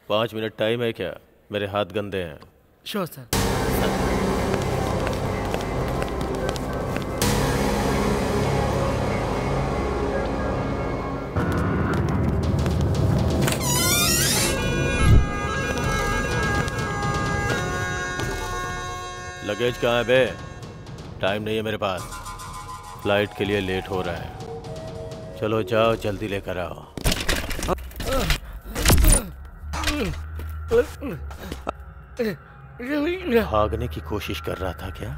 5 minute time है क्या? मेरे हाथ गंदे हैं। Sure sir. लगेज कहाँ है बे? टाइम नहीं है मेरे पास, फ्लाइट के लिए लेट हो रहा है। चलो जाओ, जल्दी लेकर आओ। भागने की कोशिश कर रहा था क्या?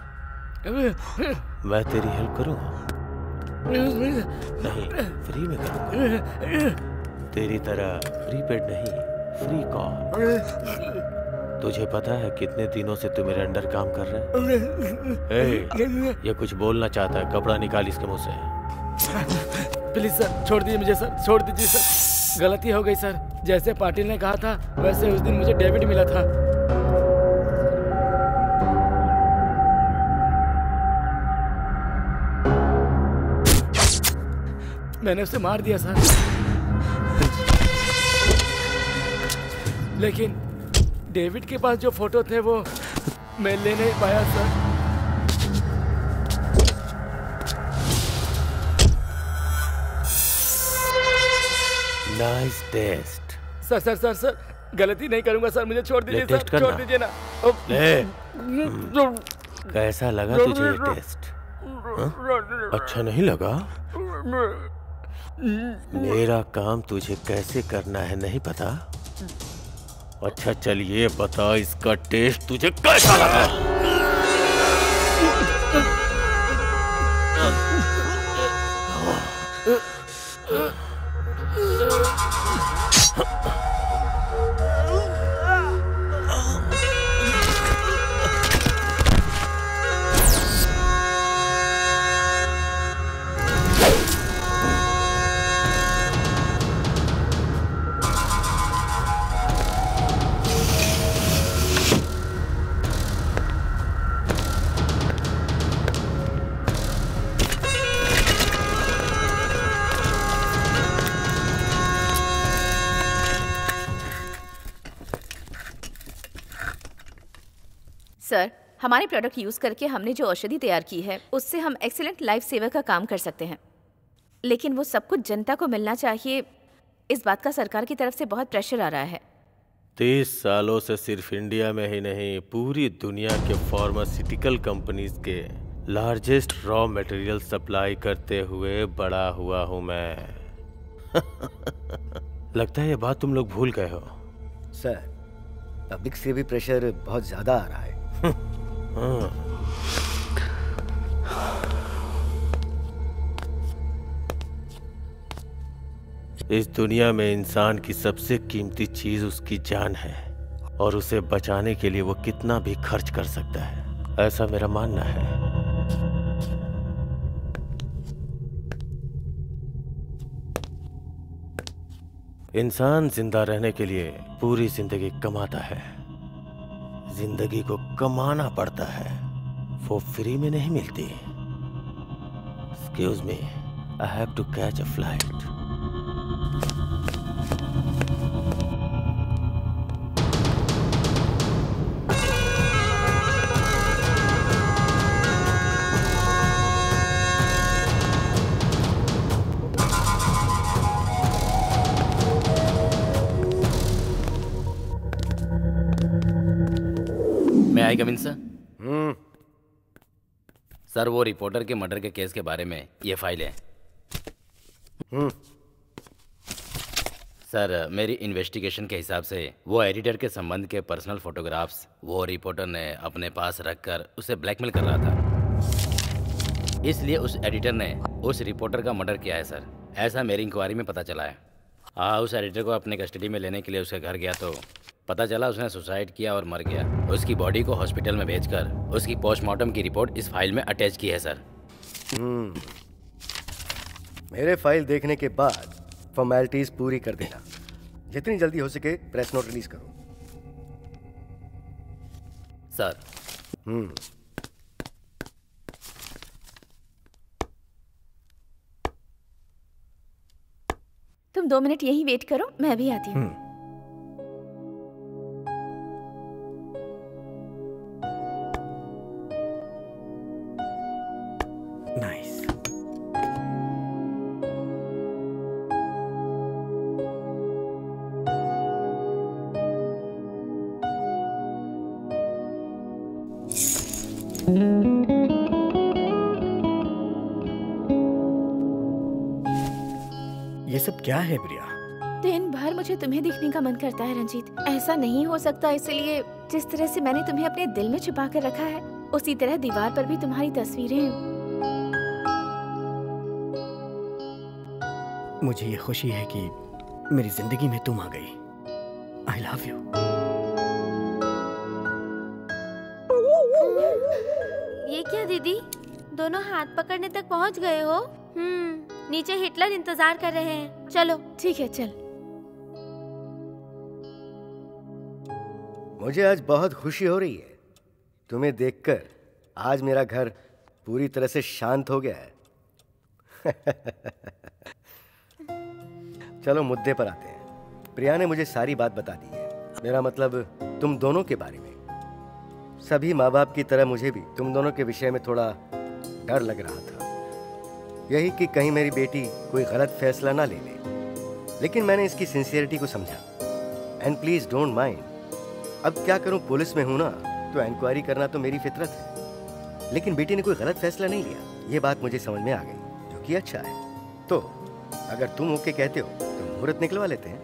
मैं तेरी हेल्प करूं? नहीं, फ्री में करूंगा। तेरी तरह प्रीपेड नहीं, फ्री कॉल। तुझे पता है कितने दिनों से तू मेरे अंडर काम कर रहा है? ये कुछ बोलना चाहता है, कपड़ा निकाल इसके मुंह से। प्लीज सर, छोड़ दीजिए मुझे सर, छोड़ दीजिए सर। गलती हो गई सर, जैसे पाटिल ने कहा था वैसे उस दिन मुझे डेबिट मिला था। मैंने उसे मार दिया सर, लेकिन डेविड के पास जो फोटो थे वो मैं ले नहीं पाया sir. Nice test. Sir sir sir sir, गलती नहीं करूंगा सर, मुझे छोड़ दीजिए सर, छोड़ दीजिए ना। ले। कैसा लगा तुझे ये टेस्ट? अच्छा नहीं लगा? मेरा काम तुझे कैसे करना है नहीं पता? अच्छा चलिए बता, इसका टेस्ट तुझे कैसा लगा? सर, हमारे प्रोडक्ट यूज करके हमने जो औषधि तैयार की है उससे हम एक्सीलेंट लाइफ सेवर का काम कर सकते हैं, लेकिन वो सब कुछ जनता को मिलना चाहिए। इस बात का सरकार की तरफ से बहुत प्रेशर आ रहा है। 30 सालों से सिर्फ इंडिया में ही नहीं, पूरी दुनिया के फार्मास्यूटिकल कंपनीज के लार्जेस्ट रॉ मटेरियल सप्लाई करते हुए बड़ा हुआ हूं मैं। लगता है ये बात तुम लोग भूल गए हो। सर, पब्लिक से भी प्रेशर बहुत ज्यादा आ रहा है। इस दुनिया में इंसान की सबसे कीमती चीज उसकी जान है, और उसे बचाने के लिए वो कितना भी खर्च कर सकता है, ऐसा मेरा मानना है। इंसान जिंदा रहने के लिए पूरी जिंदगी कमाता है। जिंदगी को कमाना पड़ता है, वो फ्री में नहीं मिलती। Excuse me, I have to catch a flight. May I come in sir? Sir, वो रिपोर्टर के मर्डर के केस के बारे में ये फाइल है। सर, मेरी इन्वेस्टिगेशन के हिसाब से वो एडिटर के संबंध के पर्सनल फोटोग्राफ्स वो रिपोर्टर ने अपने पास रखकर उसे ब्लैकमेल कर रहा था, इसलिए उस एडिटर ने उस रिपोर्टर का मर्डर किया है सर। ऐसा मेरी इंक्वायरी में पता चला है। उस एडिटर को अपने कस्टडी में लेने के लिए उसके घर गया तो पता चला उसने सुसाइड किया और मर गया। उसकी बॉडी को हॉस्पिटल में भेजकर उसकी पोस्टमार्टम की रिपोर्ट इस फाइल में अटैच की है सर। मेरे फाइल देखने के बाद फॉर्मेलिटीज पूरी कर देना। जितनी जल्दी हो सके प्रेस नोट रिलीज करो। सर। तुम 2 मिनट यहीं वेट करो, मैं भी आती हूँ। नाइस। ये सब क्या है प्रिया? दिन भर मुझे तुम्हें देखने का मन करता है रंजीत। ऐसा नहीं हो सकता, इसलिए जिस तरह से मैंने तुम्हें अपने दिल में छुपा कर रखा है, उसी तरह दीवार पर भी तुम्हारी तस्वीरें हैं। मुझे ये खुशी है कि मेरी जिंदगी में तुम आ गई। I love you. ये क्या दीदी, दोनों हाथ पकड़ने तक पहुंच गए हो? नीचे हिटलर इंतजार कर रहे हैं। चलो। ठीक है, चल। मुझे आज बहुत खुशी हो रही है तुम्हें देखकर। आज मेरा घर पूरी तरह से शांत हो गया है। चलो मुद्दे पर आते हैं। प्रिया ने मुझे सारी बात बता दी है। मेरा मतलब तुम दोनों के बारे में। सभी माँ बाप की तरह मुझे भी तुम दोनों के विषय में थोड़ा डर लग रहा था, यही कि कहीं मेरी बेटी कोई गलत फैसला ना ले ले। लेकिन मैंने इसकी सिंसियरिटी को समझा। And please don't mind. अब क्या करूं, पुलिस में हूं ना, तो इंक्वायरी करना तो मेरी फितरत है। लेकिन बेटी ने कोई गलत फैसला नहीं लिया, ये बात मुझे समझ में आ गई, जो कि अच्छा है। तो अगर तुम ओके कहते हो तो मुहूर्त निकलवा लेते हैं।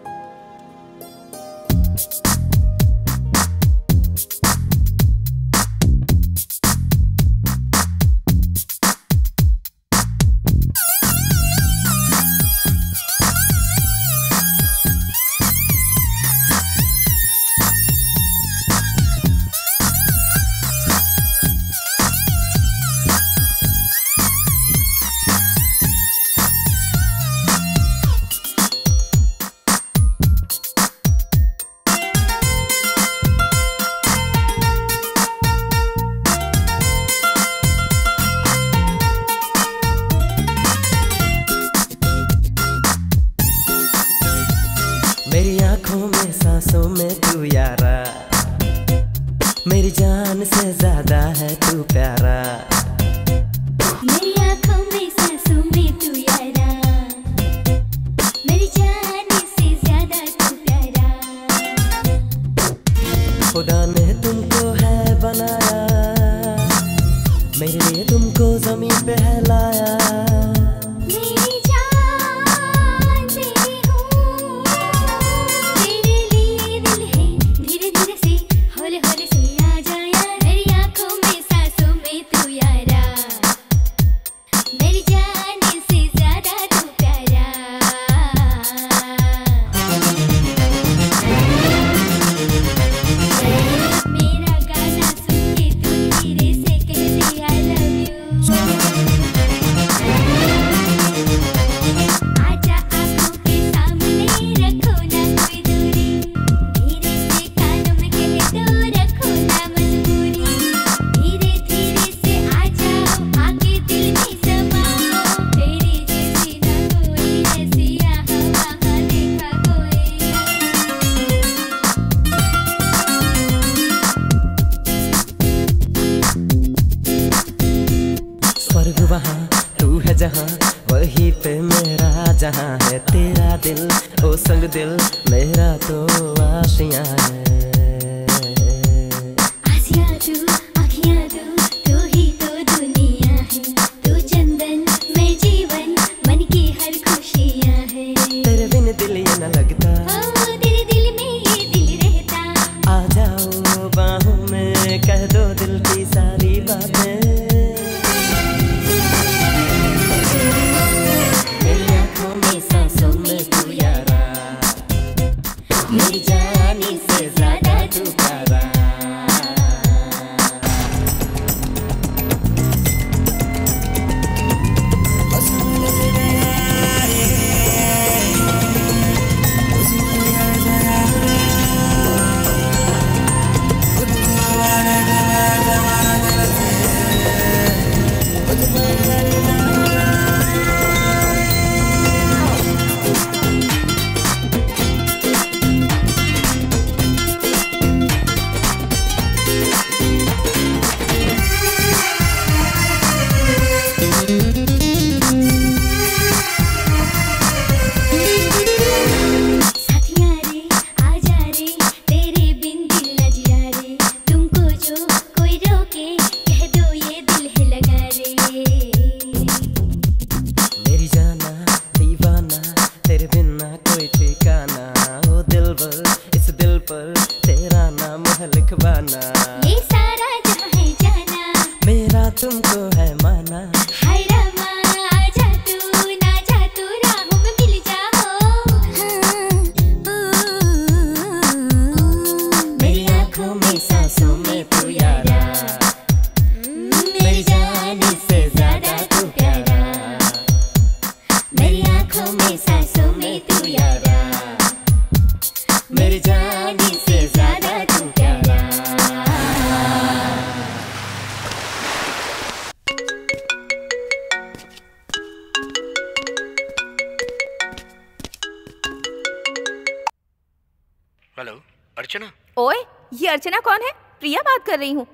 हेलो, अर्चना। ओए, ये अर्चना कौन है? प्रिया बात कर रही हूँ।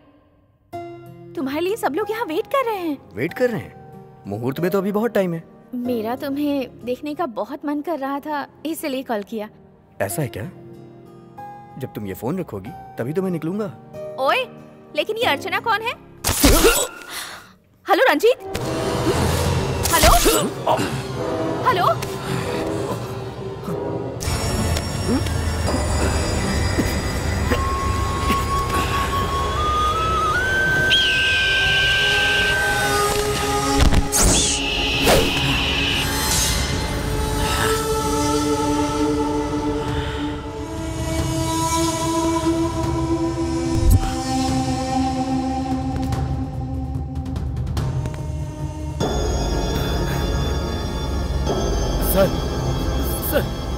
तुम्हारे लिए सब लोग यहाँ वेट कर रहे हैं। वेट कर रहे हैं? मुहूर्त में तो अभी बहुत टाइम है। मेरा तुम्हें देखने का बहुत मन कर रहा था, इसलिए कॉल किया। ऐसा है क्या? जब तुम ये फोन रखोगी तभी तो मैं निकलूंगा। ओए, लेकिन ये अर्चना कौन है? Hello Ranjit. Hello hello.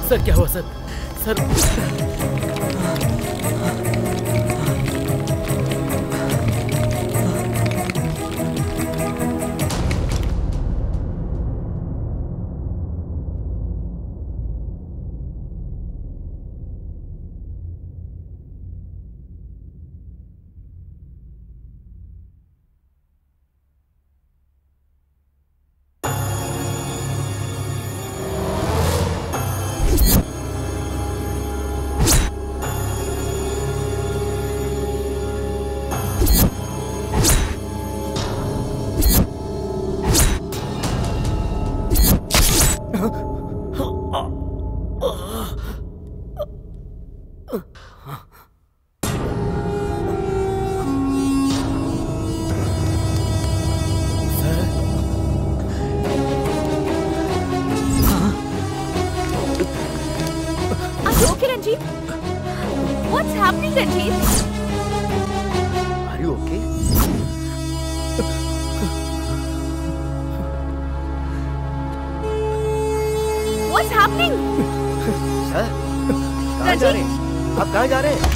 Sir क्या हुआ सर? सर कहाँ जा रहे हैं?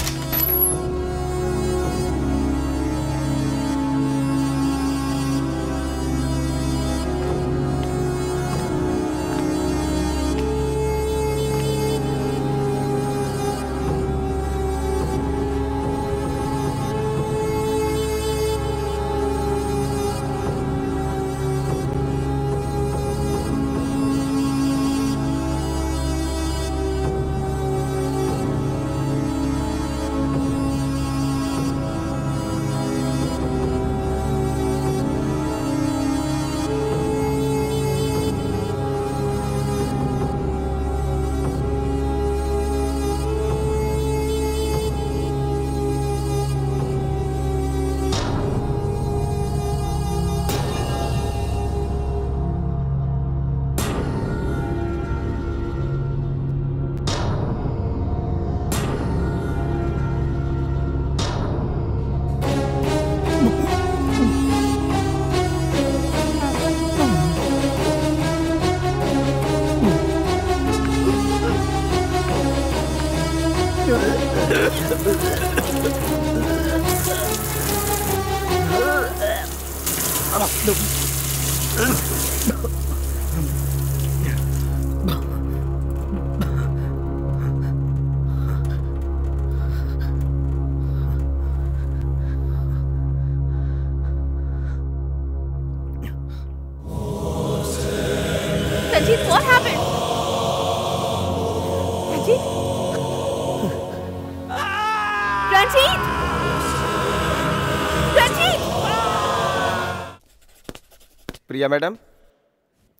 प्रिया मैडम।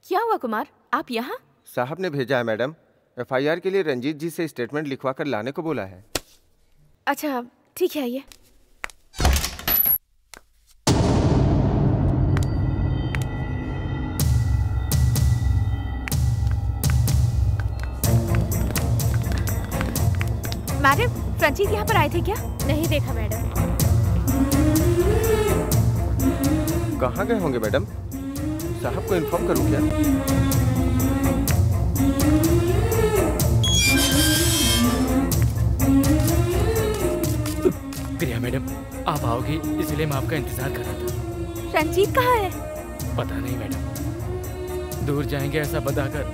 क्या हुआ कुमार, आप यहाँ? साहब ने भेजा है मैडम, एफआईआर के लिए रंजीत जी से स्टेटमेंट लिखवा कर लाने को बोला है। अच्छा ठीक है, आइए। मैडम, रंजीत यहाँ पर आए थे क्या? नहीं देखा मैडम। कहाँ गए होंगे मैडम? साहब को इन्फॉर्म करूँ क्या? प्रिया मैडम, आप आओगी इसलिए मैं आपका इंतजार कर रहा था। रंजीत कहाँ है? पता नहीं मैडम, दूर जाएंगे ऐसा बताकर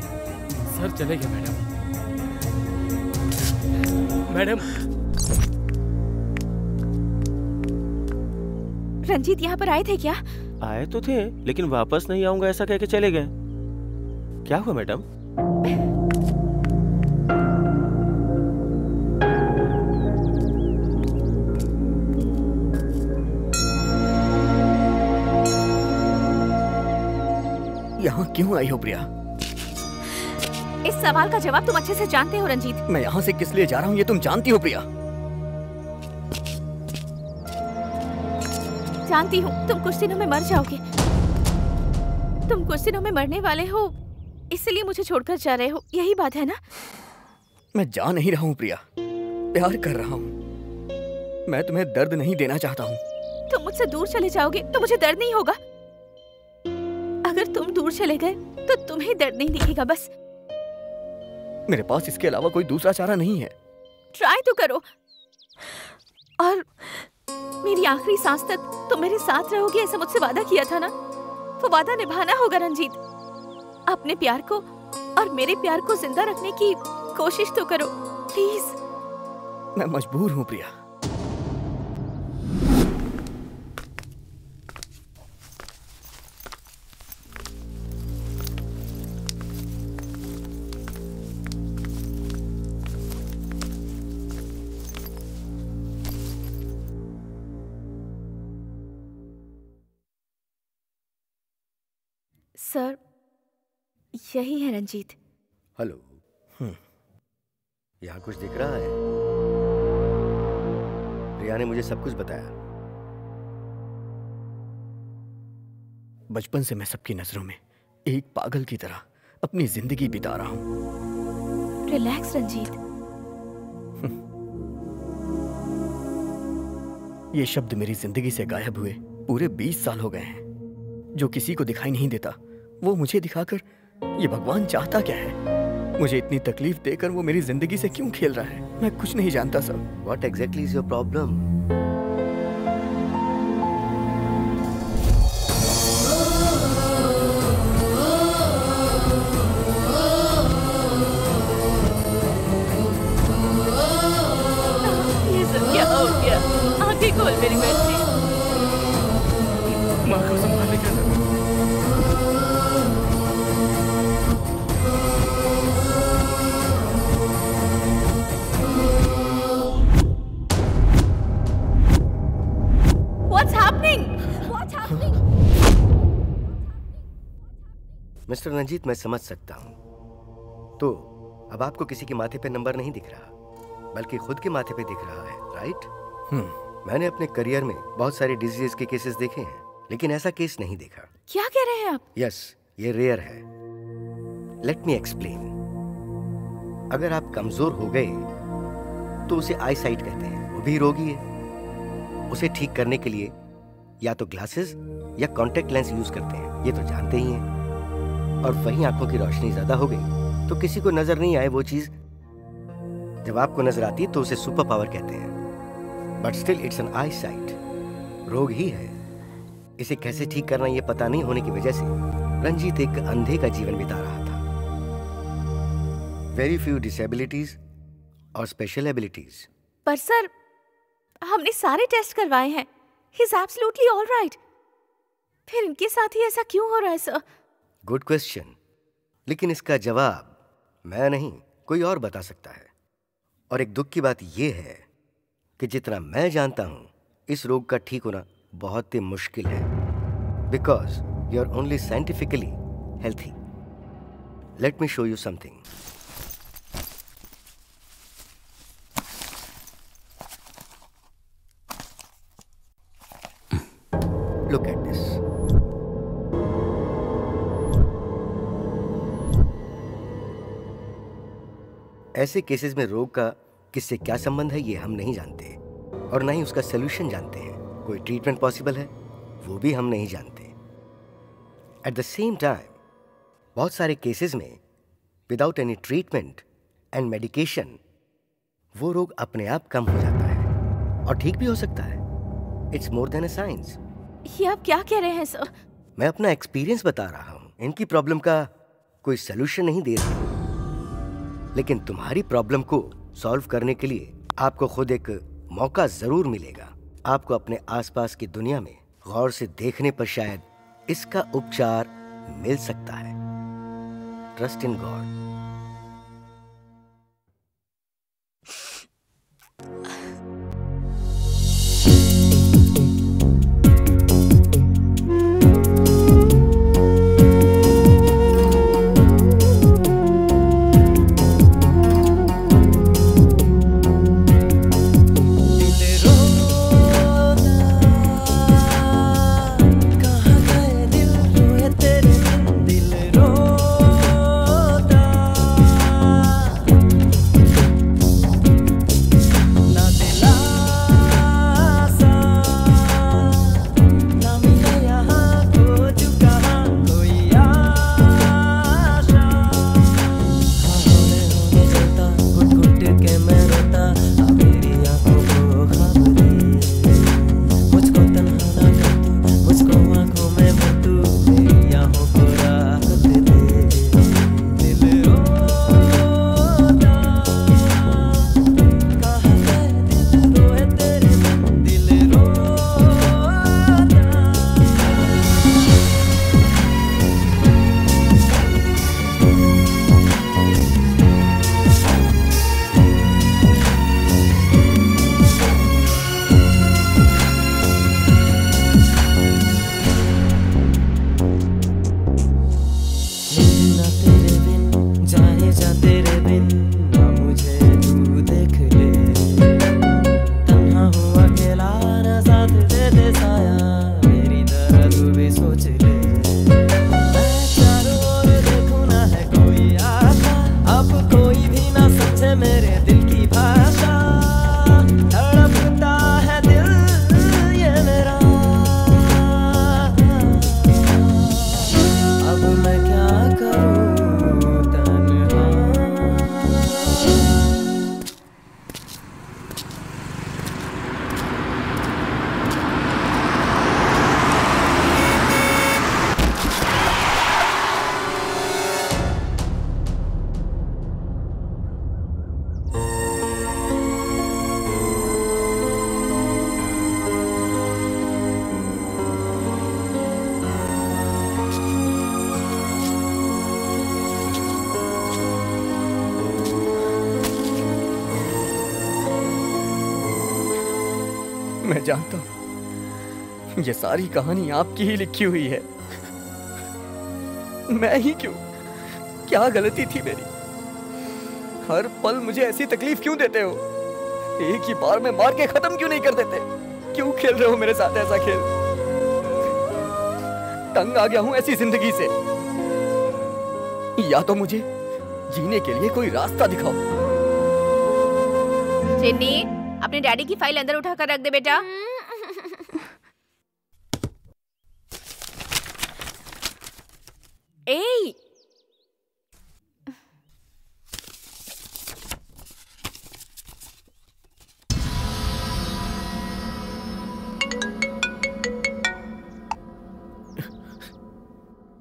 सर चले गए मैडम। मैडम। रंजीत यहाँ पर आए थे क्या? आए तो थे, लेकिन वापस नहीं आऊंगा ऐसा कह के चले गए। क्या हुआ मैडम? यहाँ क्यों आई हो प्रिया? इस सवाल का जवाब तुम अच्छे से जानते हो रंजीत। मैं यहाँ से किस लिए जा रहा हूँ ये तुम जानती हो प्रिया? जानती हूँ, तुम कुछ दिनों में मर जाओगे। तुम कुछ दिनों में मरने वाले हो, इसलिए मुझे छोड़कर जा रहे हो, यही बात है ना? मैं जा नहीं रहा हूँ प्रिया, प्यार कर रहा हूँ। मैं तुम्हें दर्द नहीं देना चाहता हूँ। तुम मुझसे दूर चले जाओगे तो मुझे दर्द नहीं होगा। अगर तुम दूर चले गए तो तुम्हें दर्द नहीं दिखेगा बस। मेरे पास इसके अलावा कोई दूसरा चारा नहीं है। ट्राई तो करो, और मेरी आखिरी सांस तक तुम मेरे साथ रहोगे, ऐसा मुझसे वादा किया था ना? वो वादा निभाना होगा रंजीत। अपने प्यार को और मेरे प्यार को जिंदा रखने की कोशिश तो करो प्लीज। मैं मजबूर हूँ प्रिया। सर, यही है रंजीत। हेलो। यहाँ कुछ दिख रहा है? प्रिया ने मुझे सब कुछ बताया। बचपन से मैं सबकी नजरों में एक पागल की तरह अपनी जिंदगी बिता रहा हूँ। रिलैक्स रंजीत। ये शब्द मेरी जिंदगी से गायब हुए पूरे 20 साल हो गए हैं। जो किसी को दिखाई नहीं देता वो मुझे दिखाकर ये भगवान चाहता क्या है? मुझे इतनी तकलीफ देकर वो मेरी जिंदगी से क्यों खेल रहा है? मैं कुछ नहीं जानता sir. What exactly is your problem? ये सब क्या हो गया? आंखें खोल मेरी बच्ची। माँ को संभालने का मिस्टर रंजीत, मैं समझ सकता हूँ। तो अब आपको किसी के माथे पे नंबर नहीं दिख रहा, बल्कि खुद के माथे पे दिख रहा है, राइट? मैंने अपने करियर में बहुत सारे डिजीज के केसेस देखे हैं, लेकिन ऐसा केस नहीं देखा। क्या कह रहे हैं आप? यस, ये रेयर है। Let me explain. अगर आप कमजोर हो गए तो उसे आई साइट कहते हैं। वो भी रोगी है। उसे ठीक करने के लिए या तो ग्लासेस या कॉन्टेक्ट लेंस यूज करते हैं, ये तो जानते ही हैं। और वहीं आंखों की रोशनी ज्यादा हो गई तो किसी को नजर नहीं आए वो चीज, जब आपको नजर आती है तो उसे सुपर पावर कहते हैं। But still it's an I site, रोग ही है। इसे कैसे ठीक करना ये पता नहीं होने की वजह से रंजीत एक अंधे का जीवन बिता रहा था। वेरी फ्यू डिसेबिलिटीज और स्पेशल एबिलिटीज। पर सर, हमने सारे टेस्ट करवाए हैं। ही इज एब्सोल्युटली ऑलराइट। फिर इनके साथ ही ऐसा क्यों हो रहा है सर? गुड क्वेश्चन, लेकिन इसका जवाब मैं नहीं, कोई और बता सकता है। और एक दुख की बात यह है कि जितना मैं जानता हूं, इस रोग का ठीक होना बहुत ही मुश्किल है, because you are only scientifically healthy. Let me show you something. Look at this. ऐसे केसेस में रोग का किससे क्या संबंध है ये हम नहीं जानते, और ना ही उसका सलूशन जानते हैं। कोई ट्रीटमेंट पॉसिबल है वो भी हम नहीं जानते। एट द सेम टाइम बहुत सारे केसेस में without any treatment and medication वो रोग अपने आप कम हो जाता है और ठीक भी हो सकता है। It's more than a science. ये आप क्या कह रहे हैं सर? मैं अपना एक्सपीरियंस बता रहा हूं। इनकी प्रॉब्लम का कोई सलूशन नहीं दे रहा, लेकिन तुम्हारी प्रॉब्लम को सॉल्व करने के लिए आपको खुद एक मौका जरूर मिलेगा। आपको अपने आसपास की दुनिया में गौर से देखने पर शायद इसका उपचार मिल सकता है। Trust in God. मैं जानता हूं ये सारी कहानी आपकी ही लिखी हुई है। मैं ही क्यों? क्या गलती थी मेरी? हर पल मुझे ऐसी तकलीफ क्यों देते हो? एक ही बार में मार के खत्म क्यों नहीं कर देते? क्यों खेल रहे हो मेरे साथ ऐसा खेल? तंग आ गया हूं ऐसी जिंदगी से। या तो मुझे जीने के लिए कोई रास्ता दिखाओ। जिन्नी, अपने डैडी की फाइल अंदर उठा कर रख दे बेटा। ए,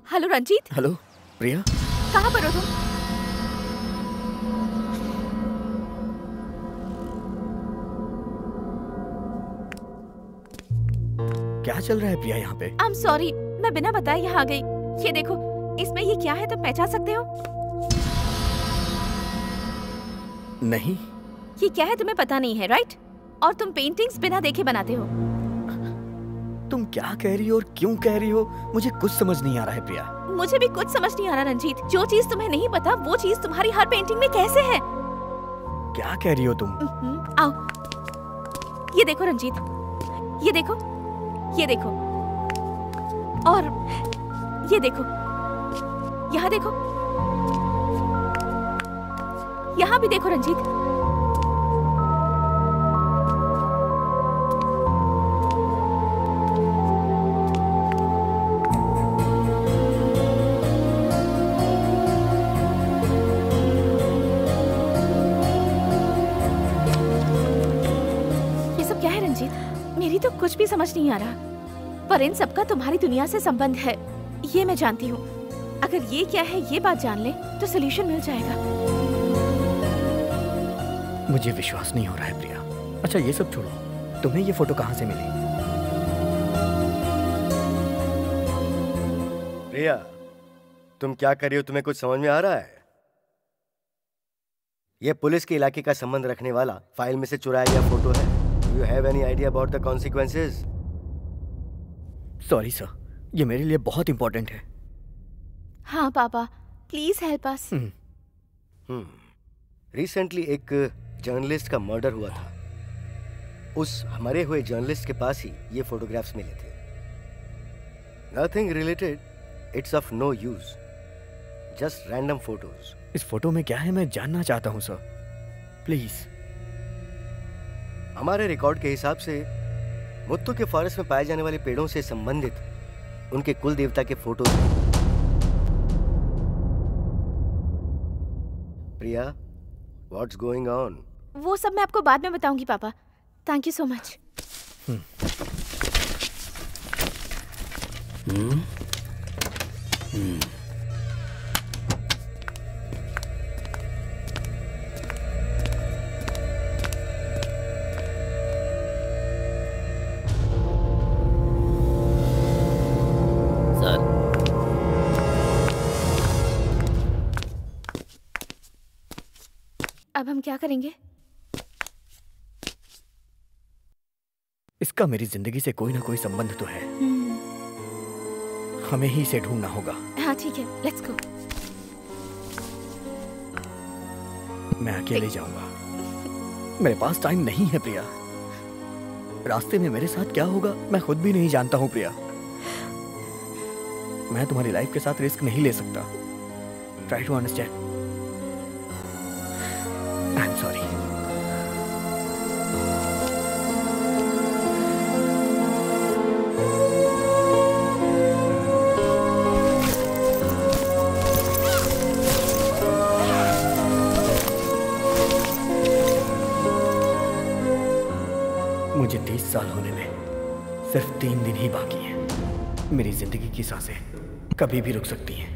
हेलो रंजीत। हेलो प्रिया, कहाँ पर हो तुम? क्या चल रहा है प्रिया यहाँ पे? I'm sorry, मैं बिना बताए यहाँ आ गई। ये देखो, इसमें ये क्या है, तुम पहचान सकते हो? नहीं। ये क्या है तुम्हें पता नहीं है, राइट? और तुम पेंटिंग्स बिना देखे बनाते हो। तुम क्या कह रही हो और क्यों कह रही हो? मुझे कुछ समझ नहीं आ रहा है प्रिया। मुझे भी कुछ समझ नहीं आ रहा रंजीत। जो चीज तुम्हें नहीं पता वो चीज तुम्हारी हर पेंटिंग में कैसे है? क्या कह रही हो तुम? आओ, ये देखो रंजीत, ये देखो, ये देखो, और ये देखो, यहाँ देखो, यहाँ भी देखो रंजीत। ये सब क्या है रंजीत? मेरी तो कुछ भी समझ नहीं आ रहा, पर इन सबका तुम्हारी दुनिया से संबंध है, ये मैं जानती हूँ। अगर ये क्या है ये बात जान ले तो सोल्यूशन मिल जाएगा। मुझे विश्वास नहीं हो रहा है प्रिया। अच्छा ये सब छोड़ो, तुम्हें ये फोटो कहाँ से मिली? प्रिया, तुम क्या कर रही हो? तुम्हें कुछ समझ में आ रहा है? यह पुलिस के इलाके का संबंध रखने वाला फाइल में से चुराया गया फोटो है। You have any idea about the consequences? Sorry sir, ये मेरे लिए बहुत इंपॉर्टेंट है। हाँ पापा, प्लीज हेल्प अस। रिसेंटली एक जर्नलिस्ट का मर्डर हुआ था। उस मरे हुए जर्नलिस्ट के पास ही ये फोटोग्राफ्स मिले थे। Nothing related, it's of no use, just random photos. इस फोटो में क्या है मैं जानना चाहता हूँ सर, प्लीज। हमारे रिकॉर्ड के हिसाब से मुत्तू के फॉरेस्ट में पाए जाने वाले पेड़ों से संबंधित उनके कुल देवता के photos. Priya, what's going on? वो सब मैं आपको बाद में बताऊंगी पापा। Thank you so much. अब हम क्या करेंगे? इसका मेरी जिंदगी से कोई ना कोई संबंध तो है। हमें ही इसे ढूंढना होगा। हाँ ठीक है, लेट्स गो। मैं अकेले जाऊंगा, मेरे पास टाइम नहीं है प्रिया। रास्ते में मेरे साथ क्या होगा मैं खुद भी नहीं जानता हूँ प्रिया। मैं तुम्हारी लाइफ के साथ रिस्क नहीं ले सकता। Try to understand. I am sorry. मुझे 30 साल होने में सिर्फ 3 दिन ही बाकी हैं। मेरी जिंदगी की सांसें कभी भी रुक सकती हैं।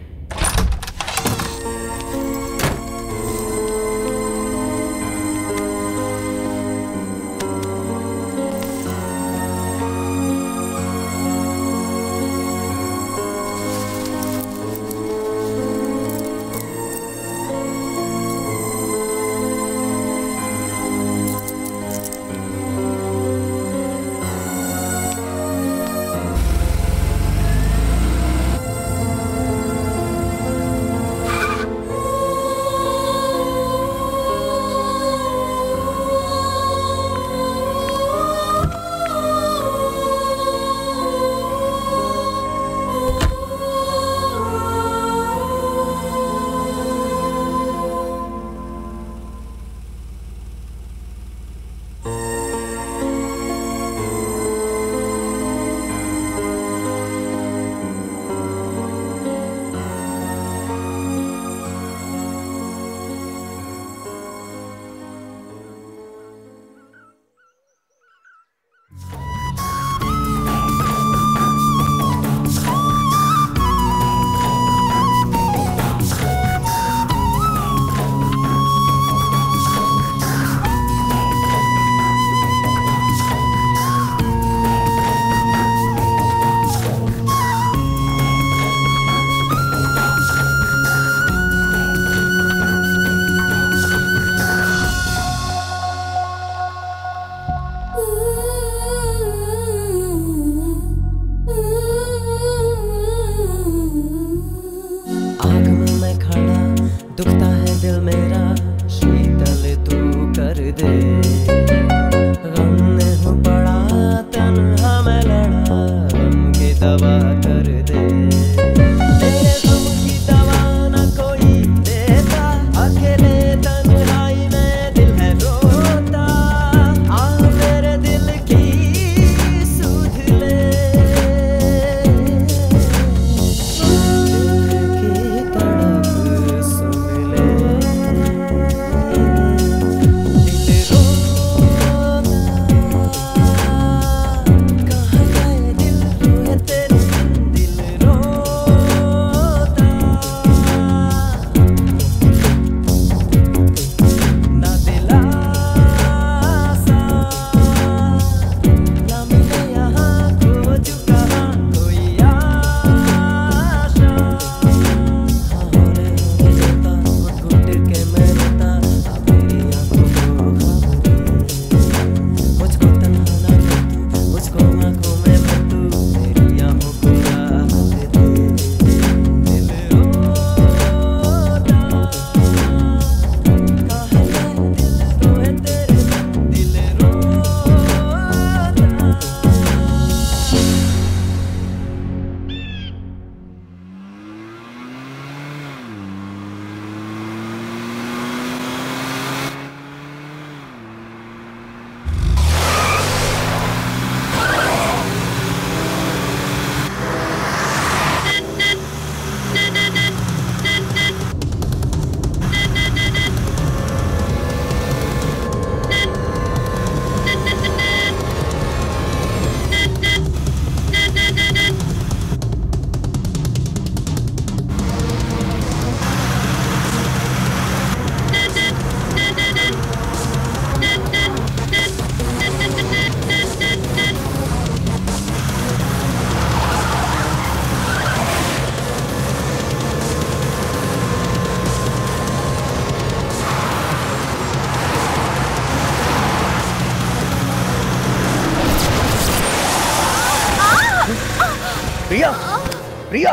प्रिया!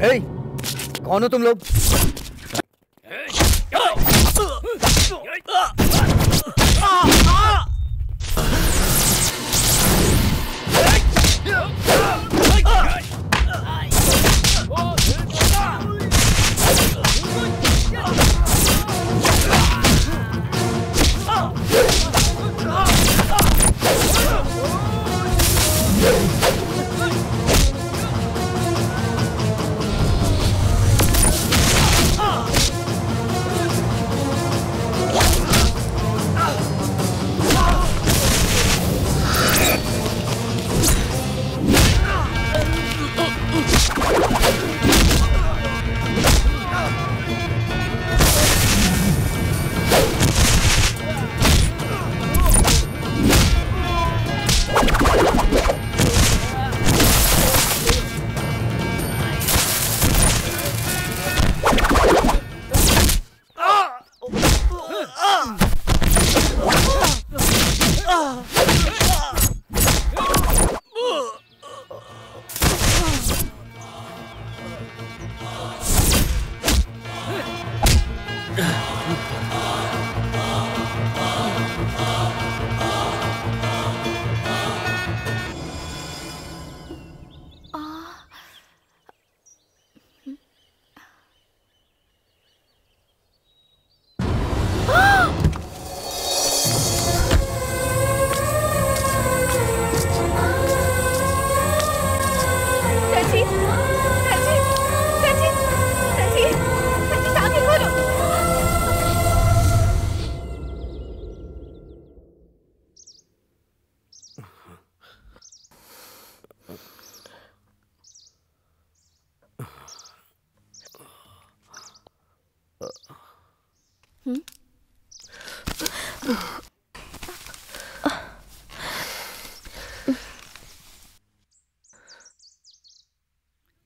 ए, कौन हो तुम लोग?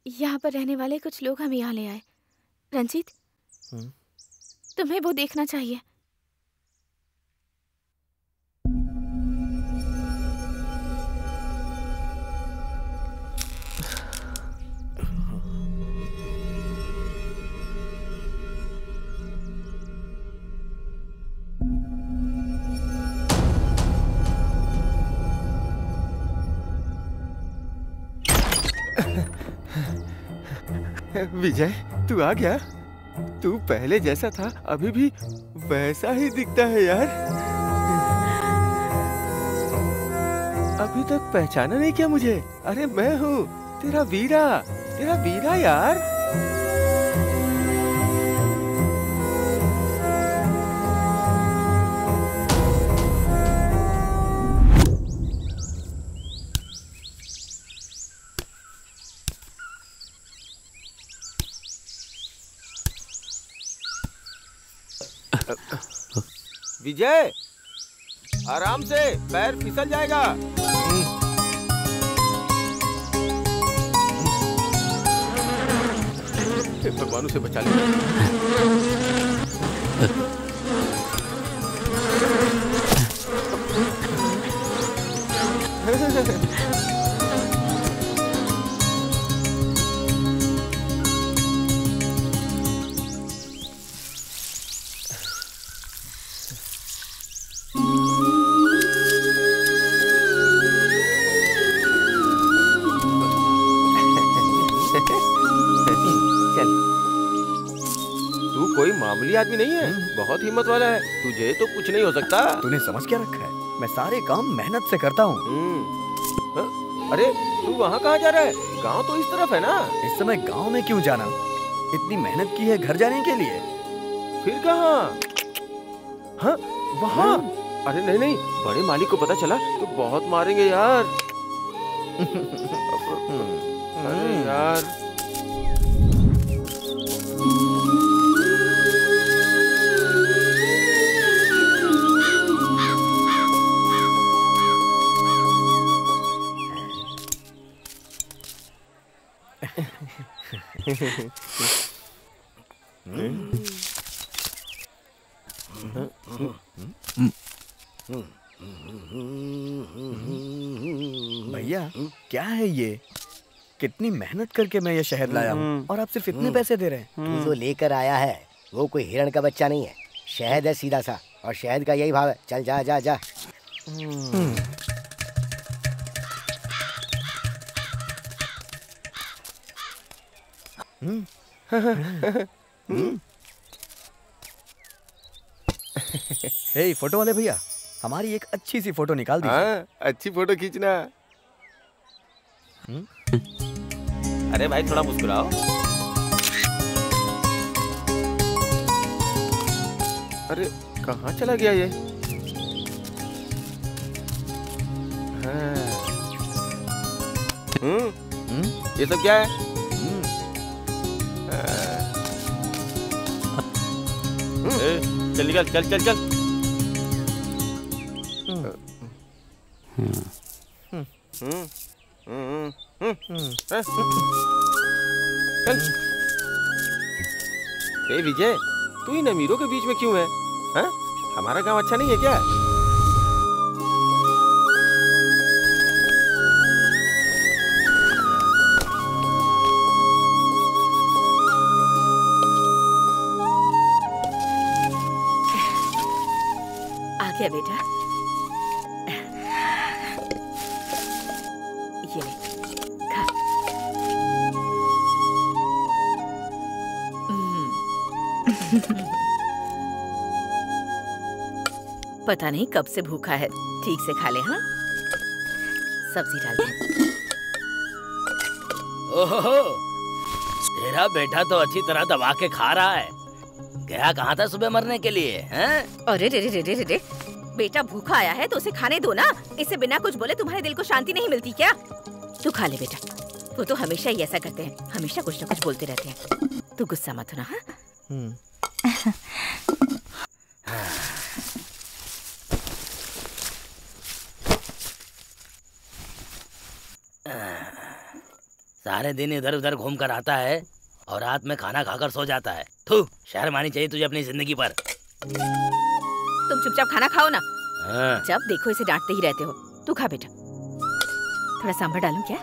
यहाँ पर रहने वाले कुछ लोग हमें यहाँ ले आए। रंजीत, तुम्हें वो देखना चाहिए। विजय, तू आ गया? तू पहले जैसा था अभी भी वैसा ही दिखता है यार। अभी तक पहचाना नहीं क्या मुझे? अरे मैं हूँ तेरा वीरा यार। विजय, आराम से, पैर फिसल जाएगा। भगवान से बचा ले। कोई मामूली आदमी नहीं है, बहुत हिम्मत वाला है। तुझे तो कुछ नहीं हो सकता। तूने समझ क्या रखा है? मैं सारे काम मेहनत से करता हूँ। अरे तू वहाँ कहाँ जा रहा है? गांव तो इस तरफ है ना। इस समय गांव में क्यों जाना? इतनी मेहनत की है घर जाने के लिए। फिर कहाँ? हाँ वहाँ। अरे नहीं नहीं, बड़े मालिक को पता चला तो बहुत मारेंगे यार। अरे यार, भैया क्या है ये? कितनी मेहनत करके मैं ये शहद लाया हूँ और आप सिर्फ इतने पैसे दे रहे हैं। तू जो लेकर आया है वो कोई हिरण का बच्चा नहीं है, शहद है सीधा सा, और शहद का यही भाव है। चल जा जा जा। हे फोटो वाले भैया, हमारी एक अच्छी सी फोटो निकाल दीजिए। हाँ, अच्छी फोटो खींचना। अरे भाई थोड़ा मुस्कुराओ। अरे कहाँ चला गया ये? हाँ। ये सब क्या है? चल निकल, चल चल चल। चल। ए विजय, तू इन अमीरों के बीच में क्यों है? हाँ? हमारा गांव अच्छा नहीं है क्या? आ गया बेटा, ये ले खा। पता नहीं कब से भूखा है, ठीक से खा ले। हाँ, सब्जी डाल दे। ओहो, तेरा बेटा तो अच्छी तरह दबा के खा रहा है। गया कहाँ था सुबह मरने के लिए? हैं? अरे रे रे रे रे रे, बेटा भूखा आया है तो उसे खाने दो ना। इसे बिना कुछ बोले तुम्हारे दिल को शांति नहीं मिलती क्या? तू खा ले बेटा। वो तो हमेशा ही ऐसा करते हैं, हमेशा कुछ ना कुछ बोलते रहते हैं। तू गुस्सा मत होना। हाँ, सारे दिन इधर उधर घूम कर आता है और रात में खाना खाकर सो जाता है। थू, शर्म आनी चाहिए तुझे अपनी जिंदगी पर। तुम चुपचाप खाना खाओ ना। हाँ। जब देखो इसे डांटते ही रहते हो। तू खा बेटा। थोड़ा सांभर डालूं क्या?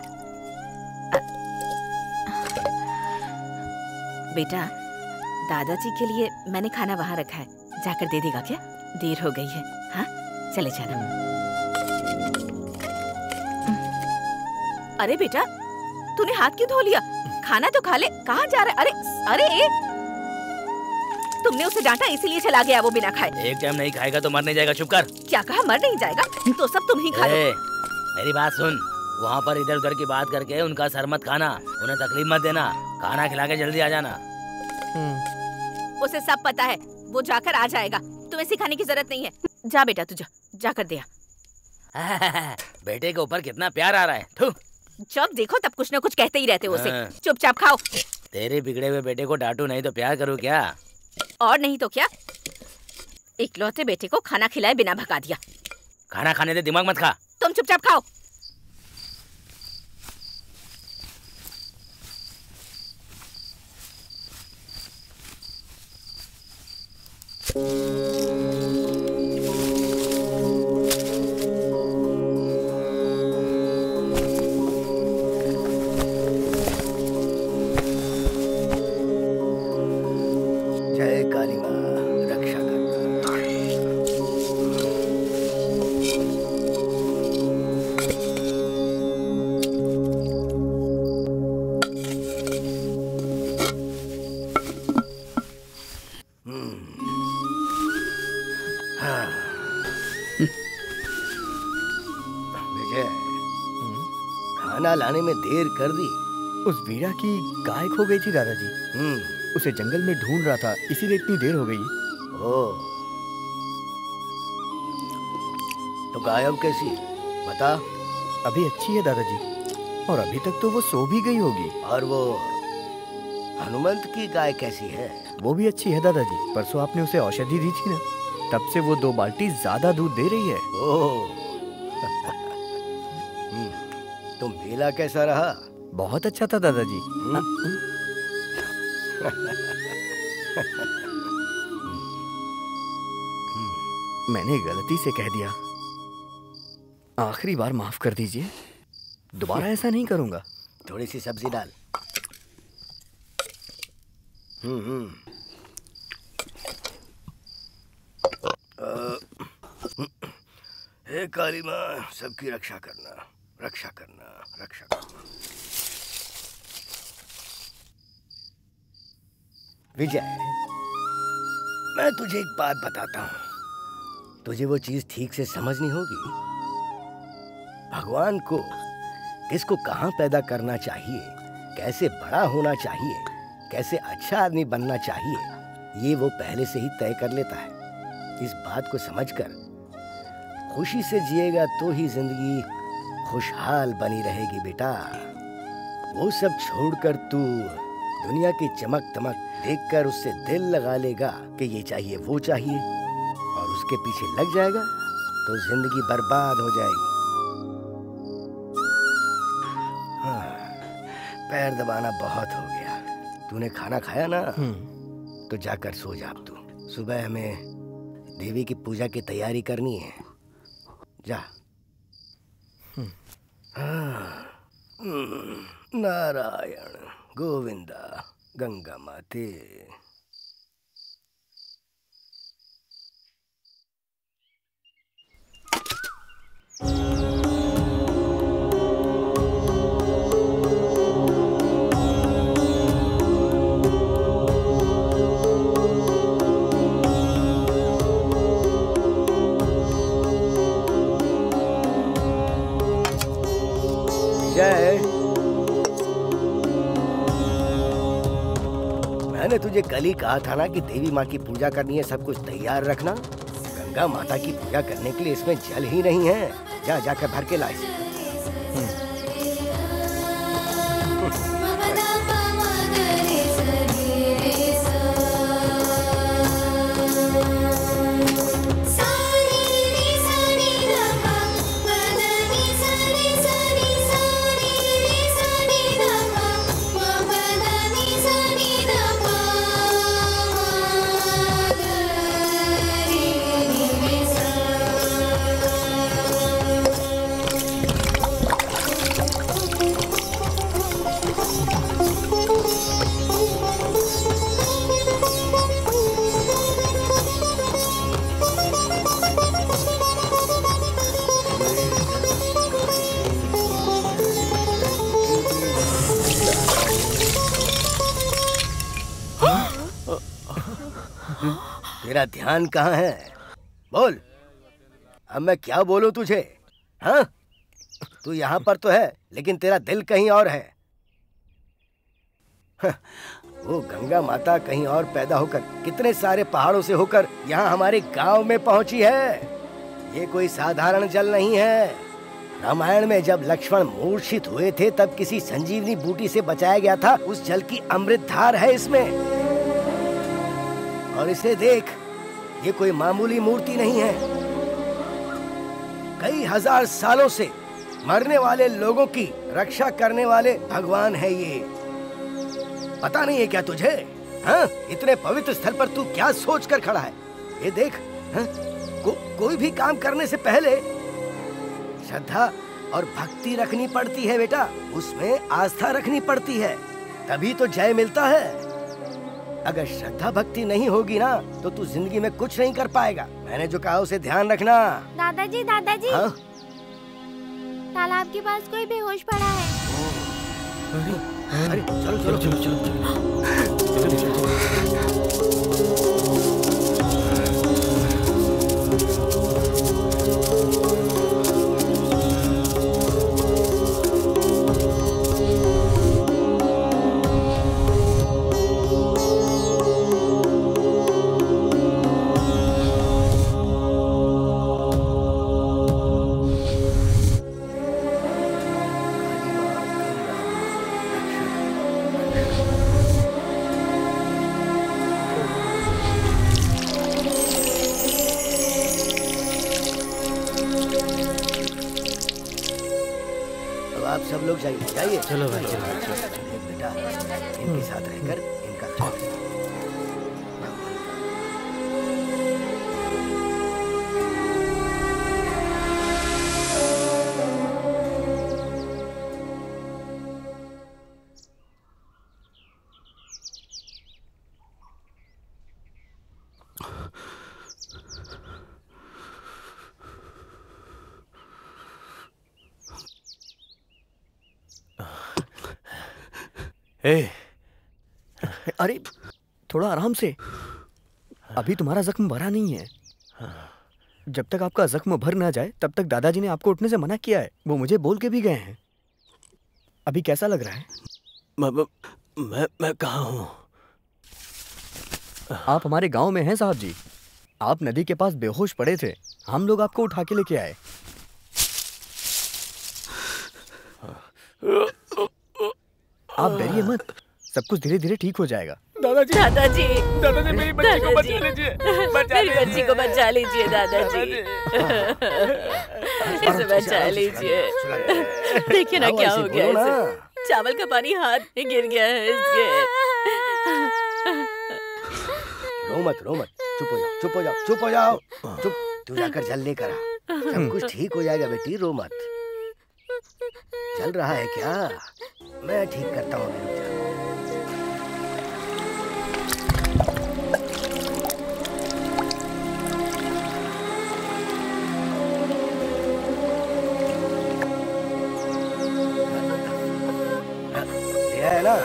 बेटा, दादाजी के लिए मैंने खाना वहाँ रखा है, जाकर दे देगा क्या? देर हो गई है। हाँ, चले जाना। अरे बेटा, तूने हाथ क्यों धो लिया? खाना तो खा ले। कहाँ जा रहा है? अरे अरे, तुमने उसे डांटा इसीलिए चला गया वो बिना खाए। एक टाइम नहीं खाएगा तो मर नहीं जाएगा। चुप कर। क्या कहा? मर नहीं जाएगा तो सब तुम ही खा लो। मेरी बात सुन, वहाँ पर इधर उधर की बात करके उनका सर मत खाना, उन्हें तकलीफ मत देना। खाना खिला के जल्दी आ जाना। उसे सब पता है, वो जाकर आ जाएगा। तुम्हें सिखाने की जरूरत नहीं है। जा बेटा, तू जा, जाकर दे आ। बेटे के ऊपर कितना प्यार आ रहा है। थू। जब देखो तब कुछ न कुछ कहते ही रहते हो उसे। चुपचाप खाओ। तेरे बिगड़े हुए बेटे को डांटू नहीं तो प्यार करूँ क्या? और नहीं तो क्या, इकलौते बेटे को खाना खिलाए बिना भगा दिया। खाना खाने दे, दिमाग मत खा। तुम चुपचाप खाओ। जय काली माँ, रक्षा कर। विजय, खाना लाने में देर कर दी। उस वीरा की गाय खो गई थी दादाजी। उसे जंगल में ढूंढ रहा था, इसीलिए इतनी देर हो गई। ओह, तो गायब कैसी? बता। अभी अच्छी है दादाजी, और अभी तक तो वो सो भी गई होगी। और वो हनुमंत की गाय कैसी है? वो भी अच्छी है दादाजी। परसों आपने उसे औषधि दी थी ना, तब से वो 2 बाल्टी ज्यादा दूध दे रही है। ओह। तो मेला कैसा रहा? बहुत अच्छा था दादाजी। मैंने गलती से कह दिया, आखिरी बार माफ कर दीजिए, दोबारा ऐसा नहीं करूंगा। थोड़ी सी सब्जी डाल। हे काली माँ, सबकी रक्षा करना, रक्षा करना, रक्षा करना। विजय, मैं तुझे एक बात बताता हूँ, तुझे वो चीज ठीक से समझनी होगी। भगवान को किसको कहाँ पैदा करना चाहिए, कैसे बड़ा होना चाहिए, कैसे अच्छा आदमी बनना चाहिए, ये वो पहले से ही तय कर लेता है। इस बात को समझकर खुशी से जिएगा तो ही जिंदगी खुशहाल बनी रहेगी बेटा। वो सब छोड़कर तू दुनिया की चमक दमक देखकर उससे दिल लगा लेगा कि ये चाहिए वो चाहिए, और उसके पीछे लग जाएगा तो जिंदगी बर्बाद हो जाएगी। पैर दबाना बहुत हो गया। तूने खाना खाया ना, तो जाकर सो जा। अब तू सुबह हमें देवी की पूजा की तैयारी करनी है, जा। नारायण गोविंदा गंगा माते। जय, मैंने तुझे कल ही कहा था ना कि देवी माँ की पूजा करनी है, सब कुछ तैयार रखना। गंगा माता की पूजा करने के लिए इसमें जल ही नहीं है। जा जाकर भर के लाए। तेरा ध्यान कहाँ है? बोल, अब मैं क्या बोलूं तुझे? हाँ, तू यहाँ पर तो है लेकिन तेरा दिल कहीं और है। वो गंगा माता कहीं और पैदा होकर कितने सारे पहाड़ों से होकर यहाँ हमारे गांव में पहुंची है। ये कोई साधारण जल नहीं है। रामायण में जब लक्ष्मण मूर्छित हुए थे तब किसी संजीवनी बूटी से बचाया गया था। उस जल की अमृत धार है इसमें। और इसे देख, ये कोई मामूली मूर्ति नहीं है। कई हजार सालों से मरने वाले लोगों की रक्षा करने वाले भगवान है ये। पता नहीं है क्या तुझे? हाँ? इतने पवित्र स्थल पर तू क्या सोच कर खड़ा है? ये देख, हाँ? कोई भी काम करने से पहले श्रद्धा और भक्ति रखनी पड़ती है बेटा। उसमें आस्था रखनी पड़ती है, तभी तो जय मिलता है। अगर श्रद्धा भक्ति नहीं होगी ना तो तू जिंदगी में कुछ नहीं कर पाएगा। मैंने जो कहा उसे ध्यान रखना। दादाजी, दादाजी, हाँ? तालाब के पास कोई बेहोश पड़ा है। अरे चलो चलो चलो चलो, आप सब लोग जाइए जाइए। चलो भाई, चलो। बेटा, इनके साथ रहकर इनका ख्याल रखना। अरे थोड़ा आराम से, अभी तुम्हारा जख्म भरा नहीं है। जब तक आपका जख्म भर ना जाए तब तक दादाजी ने आपको उठने से मना किया है। वो मुझे बोल के भी गए हैं। अभी कैसा लग रहा है? मैं कहाँ हूँ? आप हमारे गांव में हैं साहब जी। आप नदी के पास बेहोश पड़े थे, हम लोग आपको उठा के लेके आए। आप डरिए मत, सब कुछ धीरे धीरे ठीक हो जाएगा। दादाजी दादाजी मेरी बच्ची को बचा लीजिए, मेरी बच्ची को बचा लीजिए दादाजी, इसे बचा लीजिए। देखिए ना क्या हो गया इसे, चावल का पानी हाथ में गिर गया है इसके। रो मत, चुप हो जाओ। तू जाकर जल लेकर आ, सब कुछ ठीक हो जाएगा बेटी, रो मत। चल रहा है क्या? मैं ठीक करता हूँ। है ना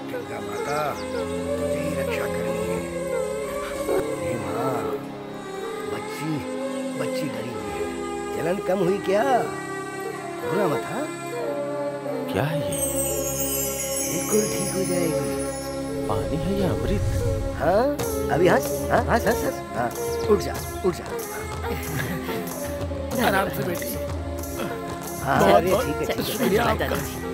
दुर्गा माता, तुझे ही रक्षा करनी है। हे माँ, बच्ची डरी हुई है, जलन कम हुई क्या? रोना मत। हाँ, क्या है ये? बिल्कुल ठीक हो जाएगी। पानी है या अमृत? हाँ, अभी हंस। हाँ, उठ जा। आराम से बेटी। हाँ, अरे ठीक है। शुक्रिया आपका।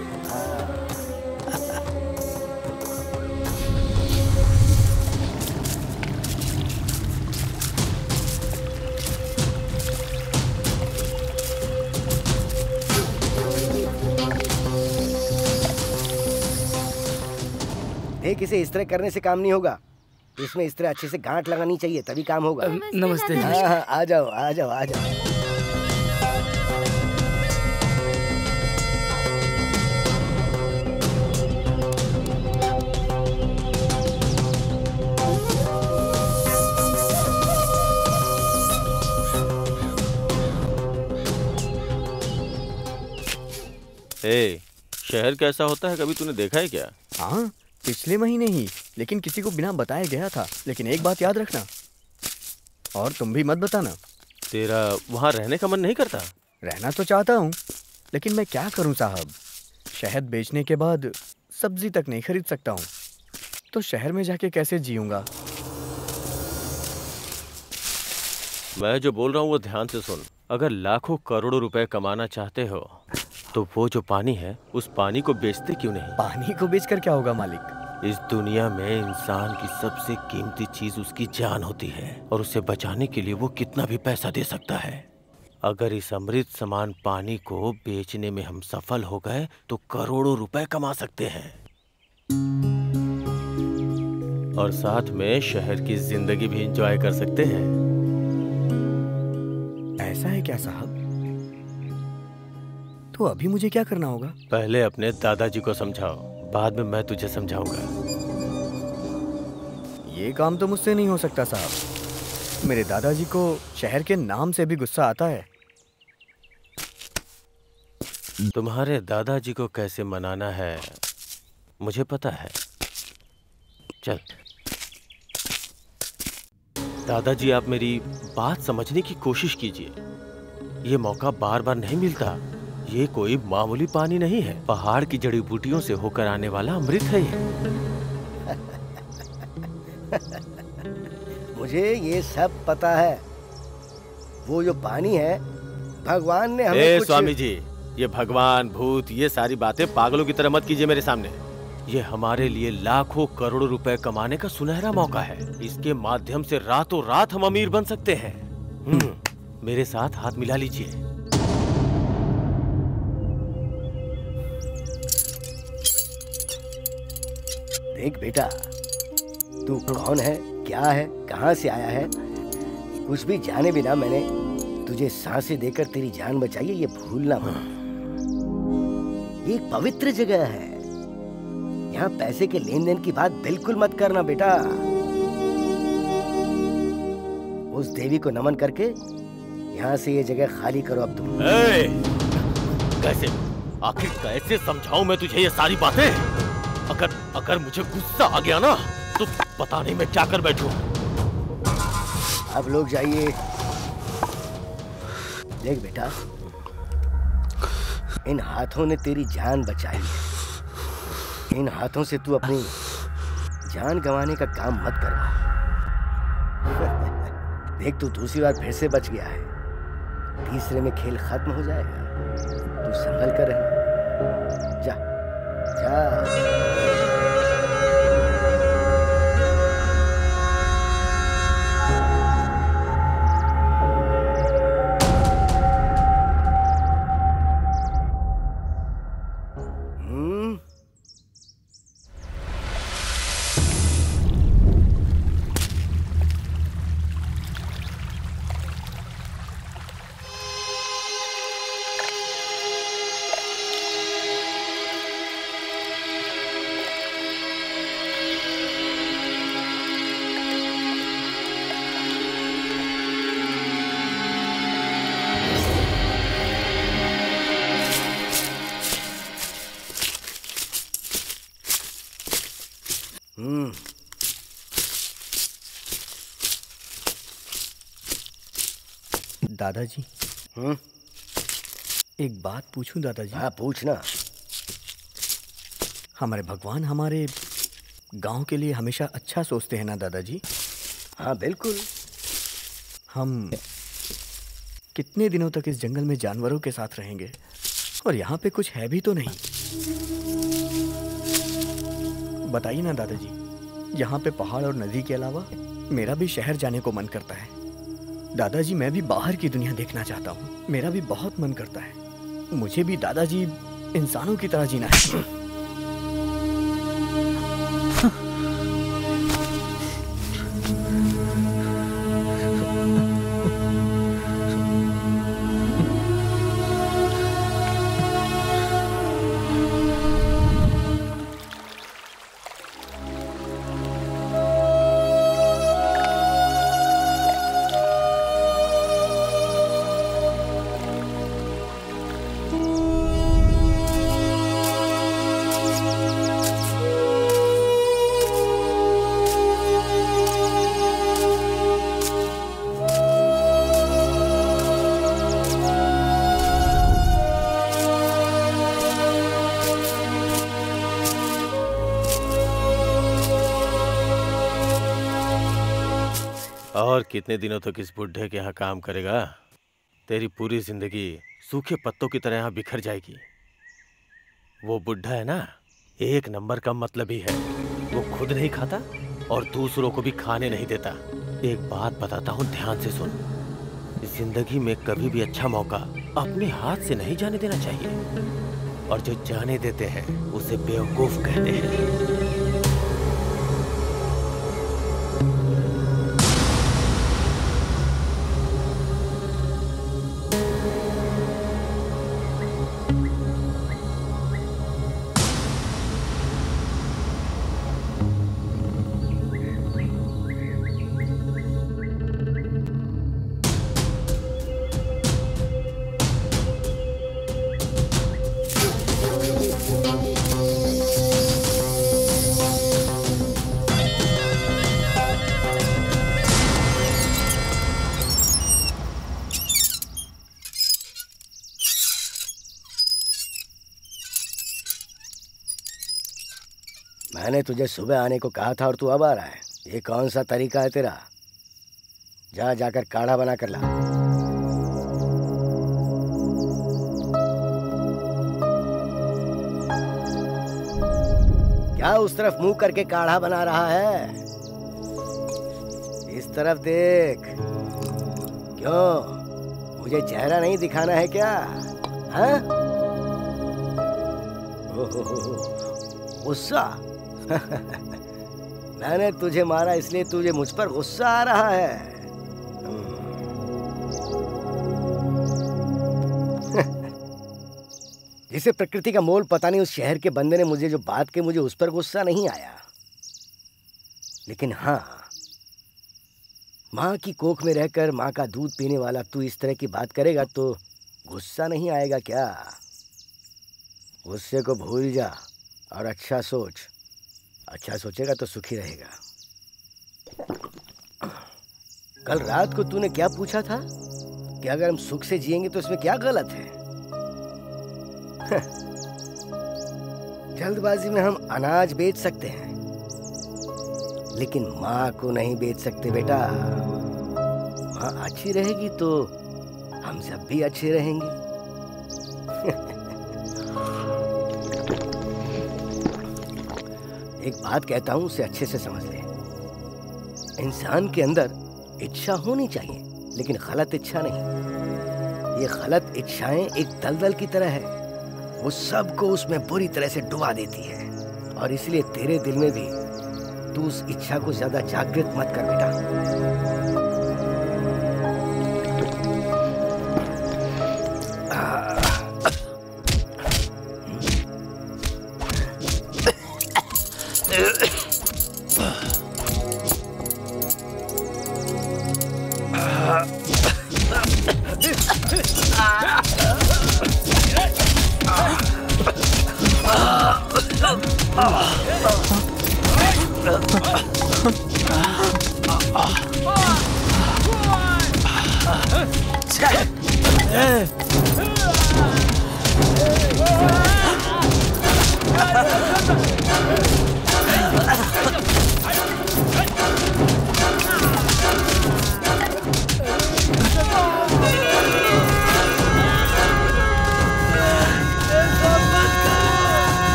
देख, इसे इस तरह करने से काम नहीं होगा। इसमें इस तरह अच्छे से गांठ लगानी चाहिए, तभी काम होगा। नमस्ते। हाँ, आ जाओ। शहर कैसा होता है, कभी तूने देखा है क्या? हाँ, पिछले महीने ही, लेकिन किसी को बिना बताए गया था। लेकिन एक बात याद रखना, और तुम भी मत बताना। तेरा वहाँ रहने का मन नहीं करता? रहना तो चाहता हूँ, लेकिन मैं क्या करूँ साहब। शहद बेचने के बाद सब्जी तक नहीं खरीद सकता हूँ, तो शहर में जाके कैसे जीऊंगा? मैं जो बोल रहा हूँ वो ध्यान से सुन। अगर लाखों करोड़ों रुपए कमाना चाहते हो तो वो जो पानी है, उस पानी को बेचते क्यों नहीं? पानी को बेचकर क्या होगा मालिक? इस दुनिया में इंसान की सबसे कीमती चीज उसकी जान होती है, और उसे बचाने के लिए वो कितना भी पैसा दे सकता है। अगर इस अमृत समान पानी को बेचने में हम सफल हो गए तो करोड़ों रुपए कमा सकते हैं, और साथ में शहर की जिंदगी भी एंजॉय कर सकते हैं। ऐसा है क्या साहब? तो अभी मुझे क्या करना होगा? पहले अपने दादाजी को समझाओ, बाद में मैं तुझे समझाऊंगा। ये काम तो मुझसे नहीं हो सकता साहब। मेरे दादाजी को शहर के नाम से भी गुस्सा आता है। तुम्हारे दादाजी को कैसे मनाना है मुझे पता है। चल दादाजी, आप मेरी बात समझने की कोशिश कीजिए। ये मौका बार बार नहीं मिलता। ये कोई मामूली पानी नहीं है, पहाड़ की जड़ी बूटियों से होकर आने वाला अमृत है ये। मुझे ये सब पता है। वो जो पानी है, भगवान ने हमें कुछ... स्वामी जी, ये भगवान भूत ये सारी बातें पागलों की तरह मत कीजिए मेरे सामने। ये हमारे लिए लाखों करोड़ों रुपए कमाने का सुनहरा मौका है। इसके माध्यम से रातों रात हम अमीर बन सकते हैं। मेरे साथ हाथ मिला लीजिए। देख बेटा, तू कौन है, क्या है, कहाँ से आया है, कुछ भी जाने बिना मैंने तुझे सांसें देकर तेरी जान बचाई है, ये भूलना मत। ये एक पवित्र जगह है, यहाँ पैसे के लेन देन की बात बिल्कुल मत करना बेटा। उस देवी को नमन करके यहाँ से ये जगह खाली करो अब तुम। कैसे? आखिर कैसे समझाऊं मैं तुझे ये सारी बातें? अगर मुझे गुस्सा आ गया ना तो पता नहीं मैं क्या कर बैठूं। आप लोग जाइए। देख बेटा, इन हाथों ने तेरी जान बचाई है। इन हाथों से तू अपनी जान गंवाने का काम मत करवा। देख, तू दूसरी बार फिर से बच गया है। तीसरे में खेल खत्म हो जाएगा। तू संभल कर रहना। जा जा। दादाजी। एक बात पूछूं दादाजी? हाँ, पूछना। हमारे भगवान हमारे गांव के लिए हमेशा अच्छा सोचते हैं ना दादाजी? हाँ बिल्कुल। हम कितने दिनों तक इस जंगल में जानवरों के साथ रहेंगे और यहाँ पे कुछ है भी तो नहीं। बताइए ना दादाजी, यहाँ पे पहाड़ और नदी के अलावा मेरा भी शहर जाने को मन करता है। दादाजी, मैं भी बाहर की दुनिया देखना चाहता हूँ। मेरा भी बहुत मन करता है। मुझे भी दादाजी इंसानों की तरह जीना है। और कितने दिनों तक इस बुढ़े के यहाँ काम करेगा? तेरी पूरी जिंदगी सूखे पत्तों की तरह यहाँ बिखर जाएगी। वो बुढ़ा है ना, एक नंबर का मतलबी है। वो खुद नहीं खाता और दूसरों को भी खाने नहीं देता। एक बात बताता हूँ, ध्यान से सुन। जिंदगी में कभी भी अच्छा मौका अपने हाथ से नहीं जाने देना चाहिए, और जो जाने देते हैं उसे बेवकूफ कहते हैं। मैंने तुझे सुबह आने को कहा था और तू अब आ रहा है। ये कौन सा तरीका है तेरा? जाकर काढ़ा बना कर ला। क्या उस तरफ मुंह करके काढ़ा बना रहा है? इस तरफ देख। क्यों, मुझे चेहरा नहीं दिखाना है क्या? हाँ? गुस्सा? मैंने तुझे मारा इसलिए तुझे मुझ पर गुस्सा आ रहा है। जिसे प्रकृति का मोल पता नहीं, उस शहर के बंदे ने मुझे जो बात की, मुझे उस पर गुस्सा नहीं आया। लेकिन हाँ, माँ की कोख में रहकर माँ का दूध पीने वाला तू इस तरह की बात करेगा तो गुस्सा नहीं आएगा क्या? गुस्से को भूल जा और अच्छा सोच। अच्छा सोचेगा तो सुखी रहेगा। कल रात को तूने क्या पूछा था कि अगर हम सुख से जिएंगे तो इसमें क्या गलत है? जल्दबाजी में हम अनाज बेच सकते हैं, लेकिन माँ को नहीं बेच सकते बेटा। माँ अच्छी रहेगी तो हम सब भी अच्छे रहेंगे। एक बात कहता हूं, उसे अच्छे से समझ ले। इंसान के अंदर इच्छा होनी चाहिए, लेकिन गलत इच्छा नहीं। ये गलत इच्छाएं एक दलदल की तरह है, वो सबको उसमें बुरी तरह से डुबा देती है। और इसलिए तेरे दिल में भी तू उस इच्छा को ज्यादा जागृत मत कर बेटा।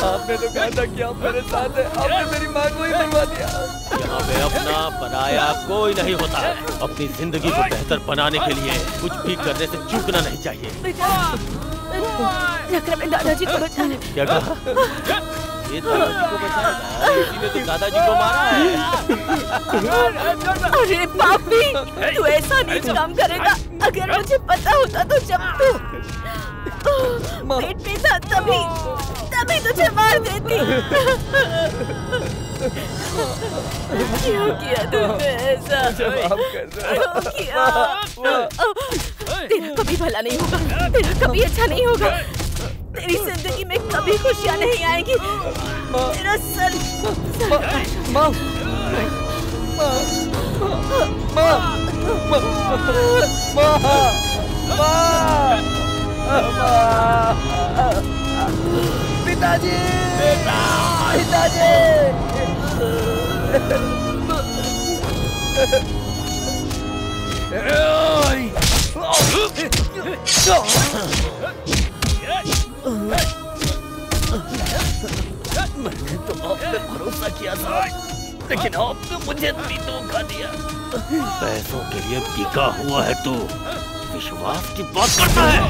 आपने तो कहा था कि आप मेरे साथ हैं, आपने मेरी माँ को ही मरवा दिया। यहाँ पे अपना पराया कोई नहीं होता है। अपनी जिंदगी को बेहतर बनाने के लिए कुछ भी करने से चूकना नहीं चाहिए। दादाजी को बचाना। क्या कहा? ये दादाजी को बचाएगा? इसी ने तो दादाजी को मारा है। अरे पापी, तू ऐसा नीच काम करेगा। अगर मुझे पता होता तो जब तू पेट में था तभी तुझे मार देती। क्यों किया तुमने ऐसा? क्यों किया? तेरा कभी भला नहीं होगा, तेरा कभी अच्छा नहीं होगा। तेरी जिंदगी में कभी खुशियाँ नहीं आएगी। तेरा सर पिताजी, पिताजी। मैंने तो आप पे भरोसा किया था, लेकिन आपने मुझे भी धोखा दिया। पैसों के लिए बिका हुआ है तू, विश्वास की बात करता है।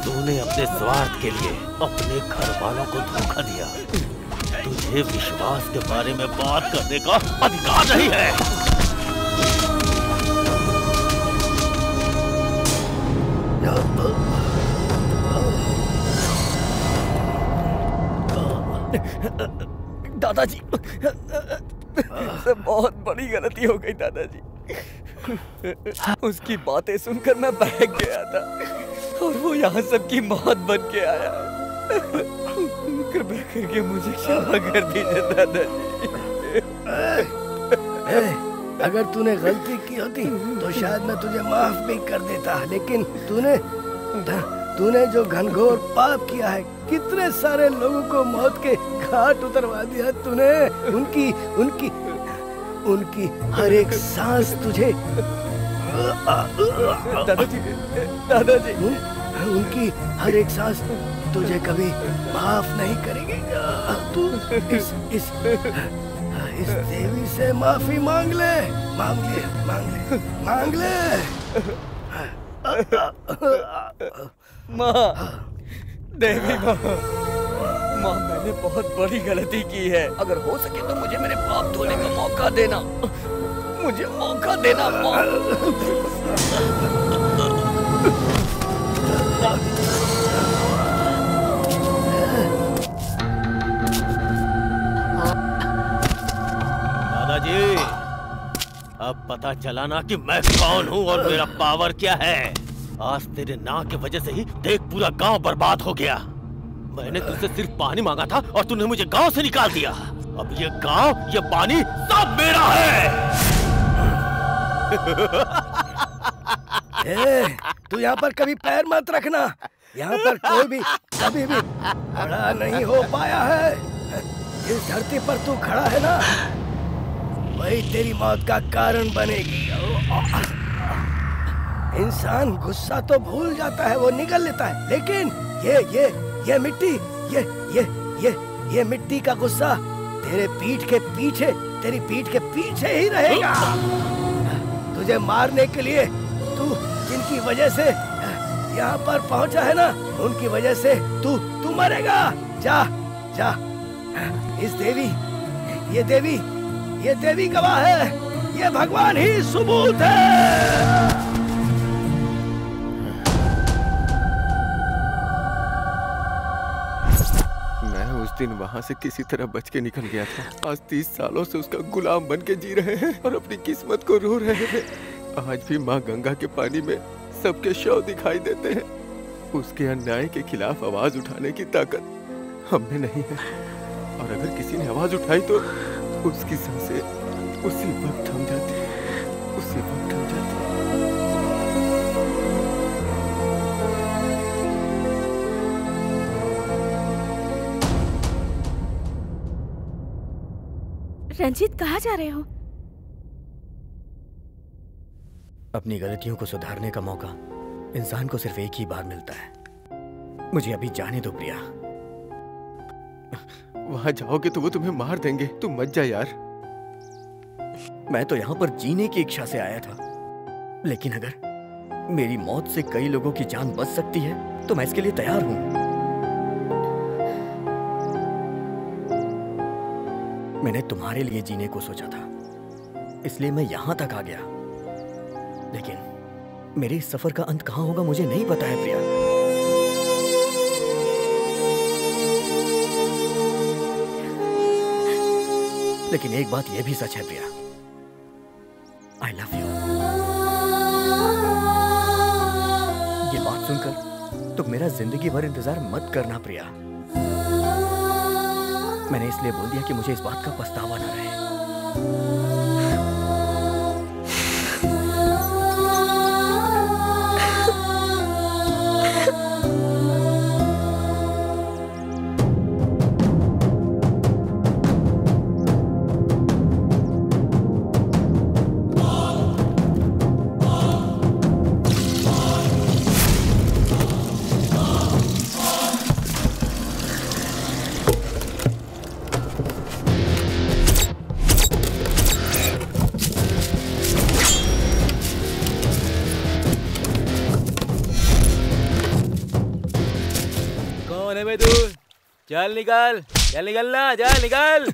तूने अपने स्वार्थ के लिए अपने घर वालों को धोखा दिया। तुझे विश्वास के बारे में बात करने का अधिकार नहीं है। दादाजी, बहुत बड़ी गलती हो गई दादाजी। उसकी बातें सुनकर मैं बहक गया था और वो यहाँ सबकी मौत बन के आया। कृपया करके मुझे क्षमा कर दीजिए दादाजी। अगर तूने गलती की होती तो शायद मैं तुझे माफ भी कर देता, लेकिन तूने जो घनघोर पाप किया है, कितने सारे लोगों को मौत के घाट उतरवा दिया तूने। उनकी हर एक सांस तुझे दादाजी, उनकी हर एक सांस तुझे कभी माफ नहीं करेगी। तू इस देवी से माफी मांग ले। माँ, देवी माँ, मैंने बहुत बड़ी गलती की है। अगर हो सके तो मुझे मेरे पाप धोने का मौका देना। मुझे मौका देना दादाजी, अब पता चला ना कि मैं कौन हूँ और मेरा पावर क्या है। आज तेरे नाम की वजह से ही देख पूरा गांव बर्बाद हो गया। मैंने तुझसे सिर्फ पानी मांगा था और तूने मुझे गांव से निकाल दिया। अब ये गांव, ये पानी सब मेरा है। तू यहाँ पर कभी पैर मत रखना। यहाँ पर कोई भी कभी भी खड़ा नहीं हो पाया है। जिस धरती पर तू खड़ा है ना, वही तेरी मौत का कारण बनेगी। इंसान गुस्सा तो भूल जाता है, वो निगल लेता है, लेकिन ये मिट्टी, ये मिट्टी का गुस्सा तेरे पीठ के पीछे, तेरी पीठ के पीछे ही रहेगा। तुझे मारने के लिए तू जिनकी वजह से यहाँ पर पहुँचा है ना, उनकी वजह से तू मरेगा। जा जा, ये देवी गवाह है, ये भगवान ही सबूत है। उस दिन वहाँ से किसी तरह बच के निकल गया था। आज 30 सालों से उसका गुलाम बन के जी रहे हैं और अपनी किस्मत को रो रहे हैं। आज भी माँ गंगा के पानी में सबके शव दिखाई देते हैं। उसके अन्याय के खिलाफ आवाज उठाने की ताकत हम में नहीं है, और अगर किसी ने आवाज उठाई तो उसकी सांसें उसी वक्त थम जाती है, उसी वक्त थम जाती है। रंजीत, कहाँ जा रहे हो? अपनी गलतियों को सुधारने का मौका इंसान को सिर्फ एक ही बार मिलता है। मुझे अभी जाने दो प्रिया। वहां जाओगे तो वो तुम्हें मार देंगे। तुम मत जा यार। मैं तो यहाँ पर जीने की इच्छा से आया था, लेकिन अगर मेरी मौत से कई लोगों की जान बच सकती है तो मैं इसके लिए तैयार हूँ। मैंने तुम्हारे लिए जीने को सोचा था, इसलिए मैं यहां तक आ गया, लेकिन मेरे इस सफर का अंत कहां होगा मुझे नहीं पता है प्रिया। लेकिन एक बात यह भी सच है प्रिया, आई लव यू। ये बात सुनकर तुम मेरा जिंदगी भर इंतजार मत करना प्रिया। मैंने इसलिए बोल दिया कि मुझे इस बात का पछतावा न रहे। चल निकल, चल निकलना, चल निकल।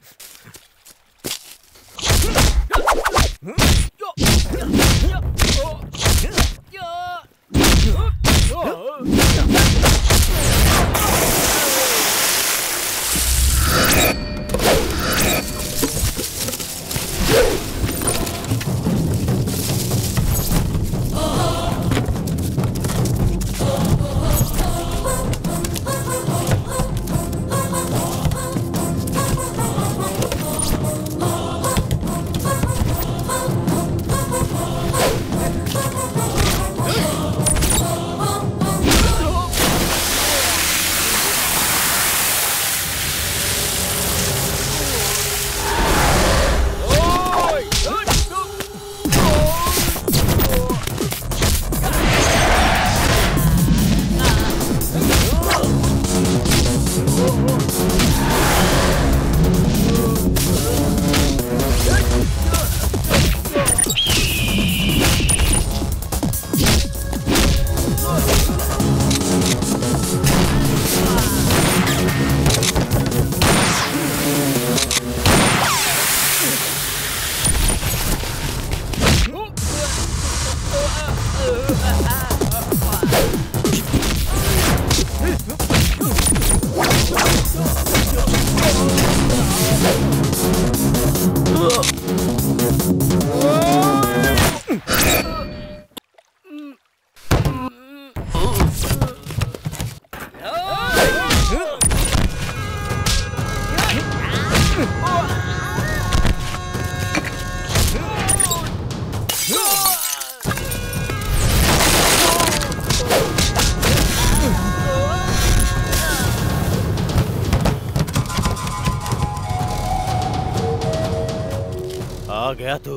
गया तू?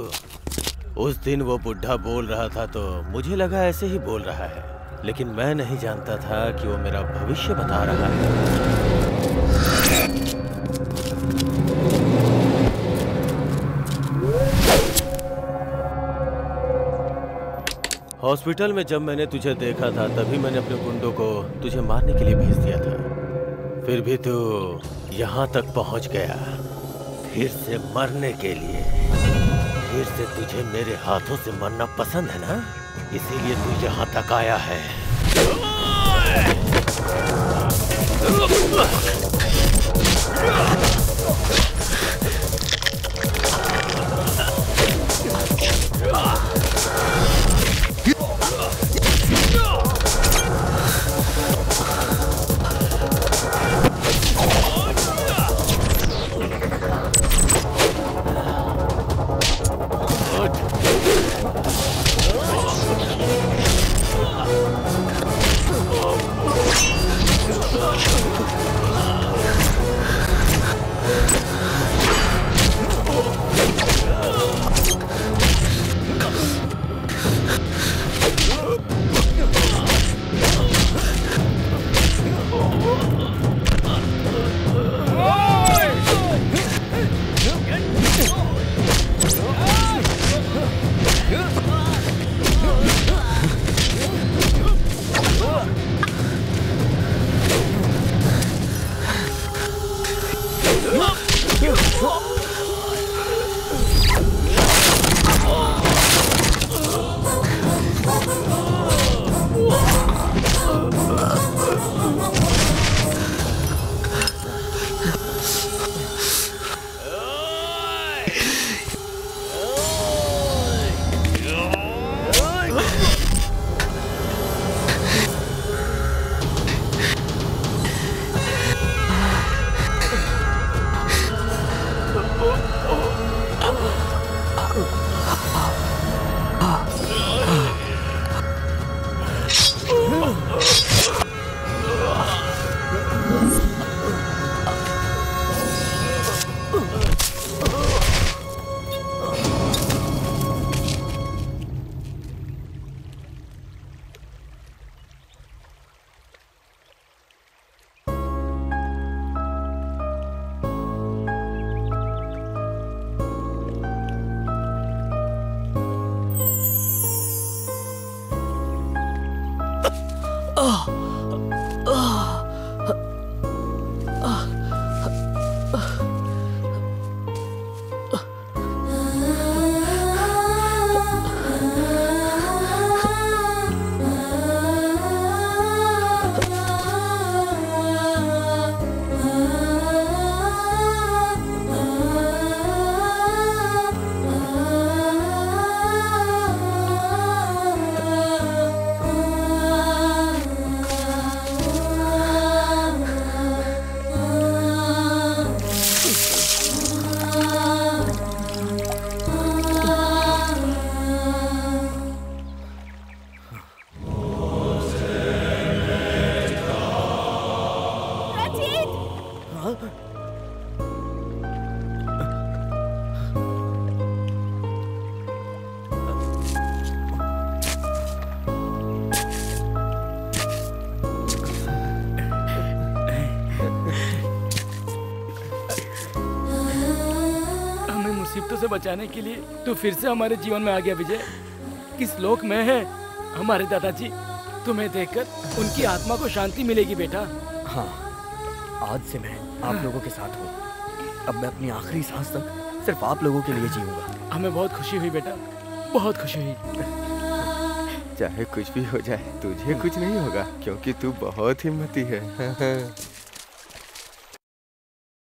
उस दिन वो बुढ़ा बोल रहा था तो मुझे लगा ऐसे ही बोल रहा है, लेकिन मैं नहीं जानता था कि वो मेरा भविष्य बता रहा है। हॉस्पिटल में जब मैंने तुझे देखा था तभी मैंने अपने गुंडों को तुझे मारने के लिए भेज दिया था। फिर भी तू यहाँ तक पहुँच गया, फिर से मरने के लिए। फिर से तुझे मेरे हाथों से मरना पसंद है ना, इसीलिए तू यहाँ तक आया है। मुसीबतों से बचाने के लिए तू फिर से हमारे जीवन में आ गया विजय। किस लोक में है हमारे दादाजी? तुम्हें देखकर उनकी आत्मा को शांति मिलेगी बेटा। हाँ, आज से मैं आप लोगों के साथ हूँ। अब मैं अपनी आखिरी सांस तक सिर्फ आप लोगों के लिए जीऊंगा। हमें बहुत खुशी हुई बेटा, बहुत खुशी हुई। चाहे कुछ भी हो जाए तुझे कुछ नहीं होगा, क्योंकि तू बहुत हिम्मती है।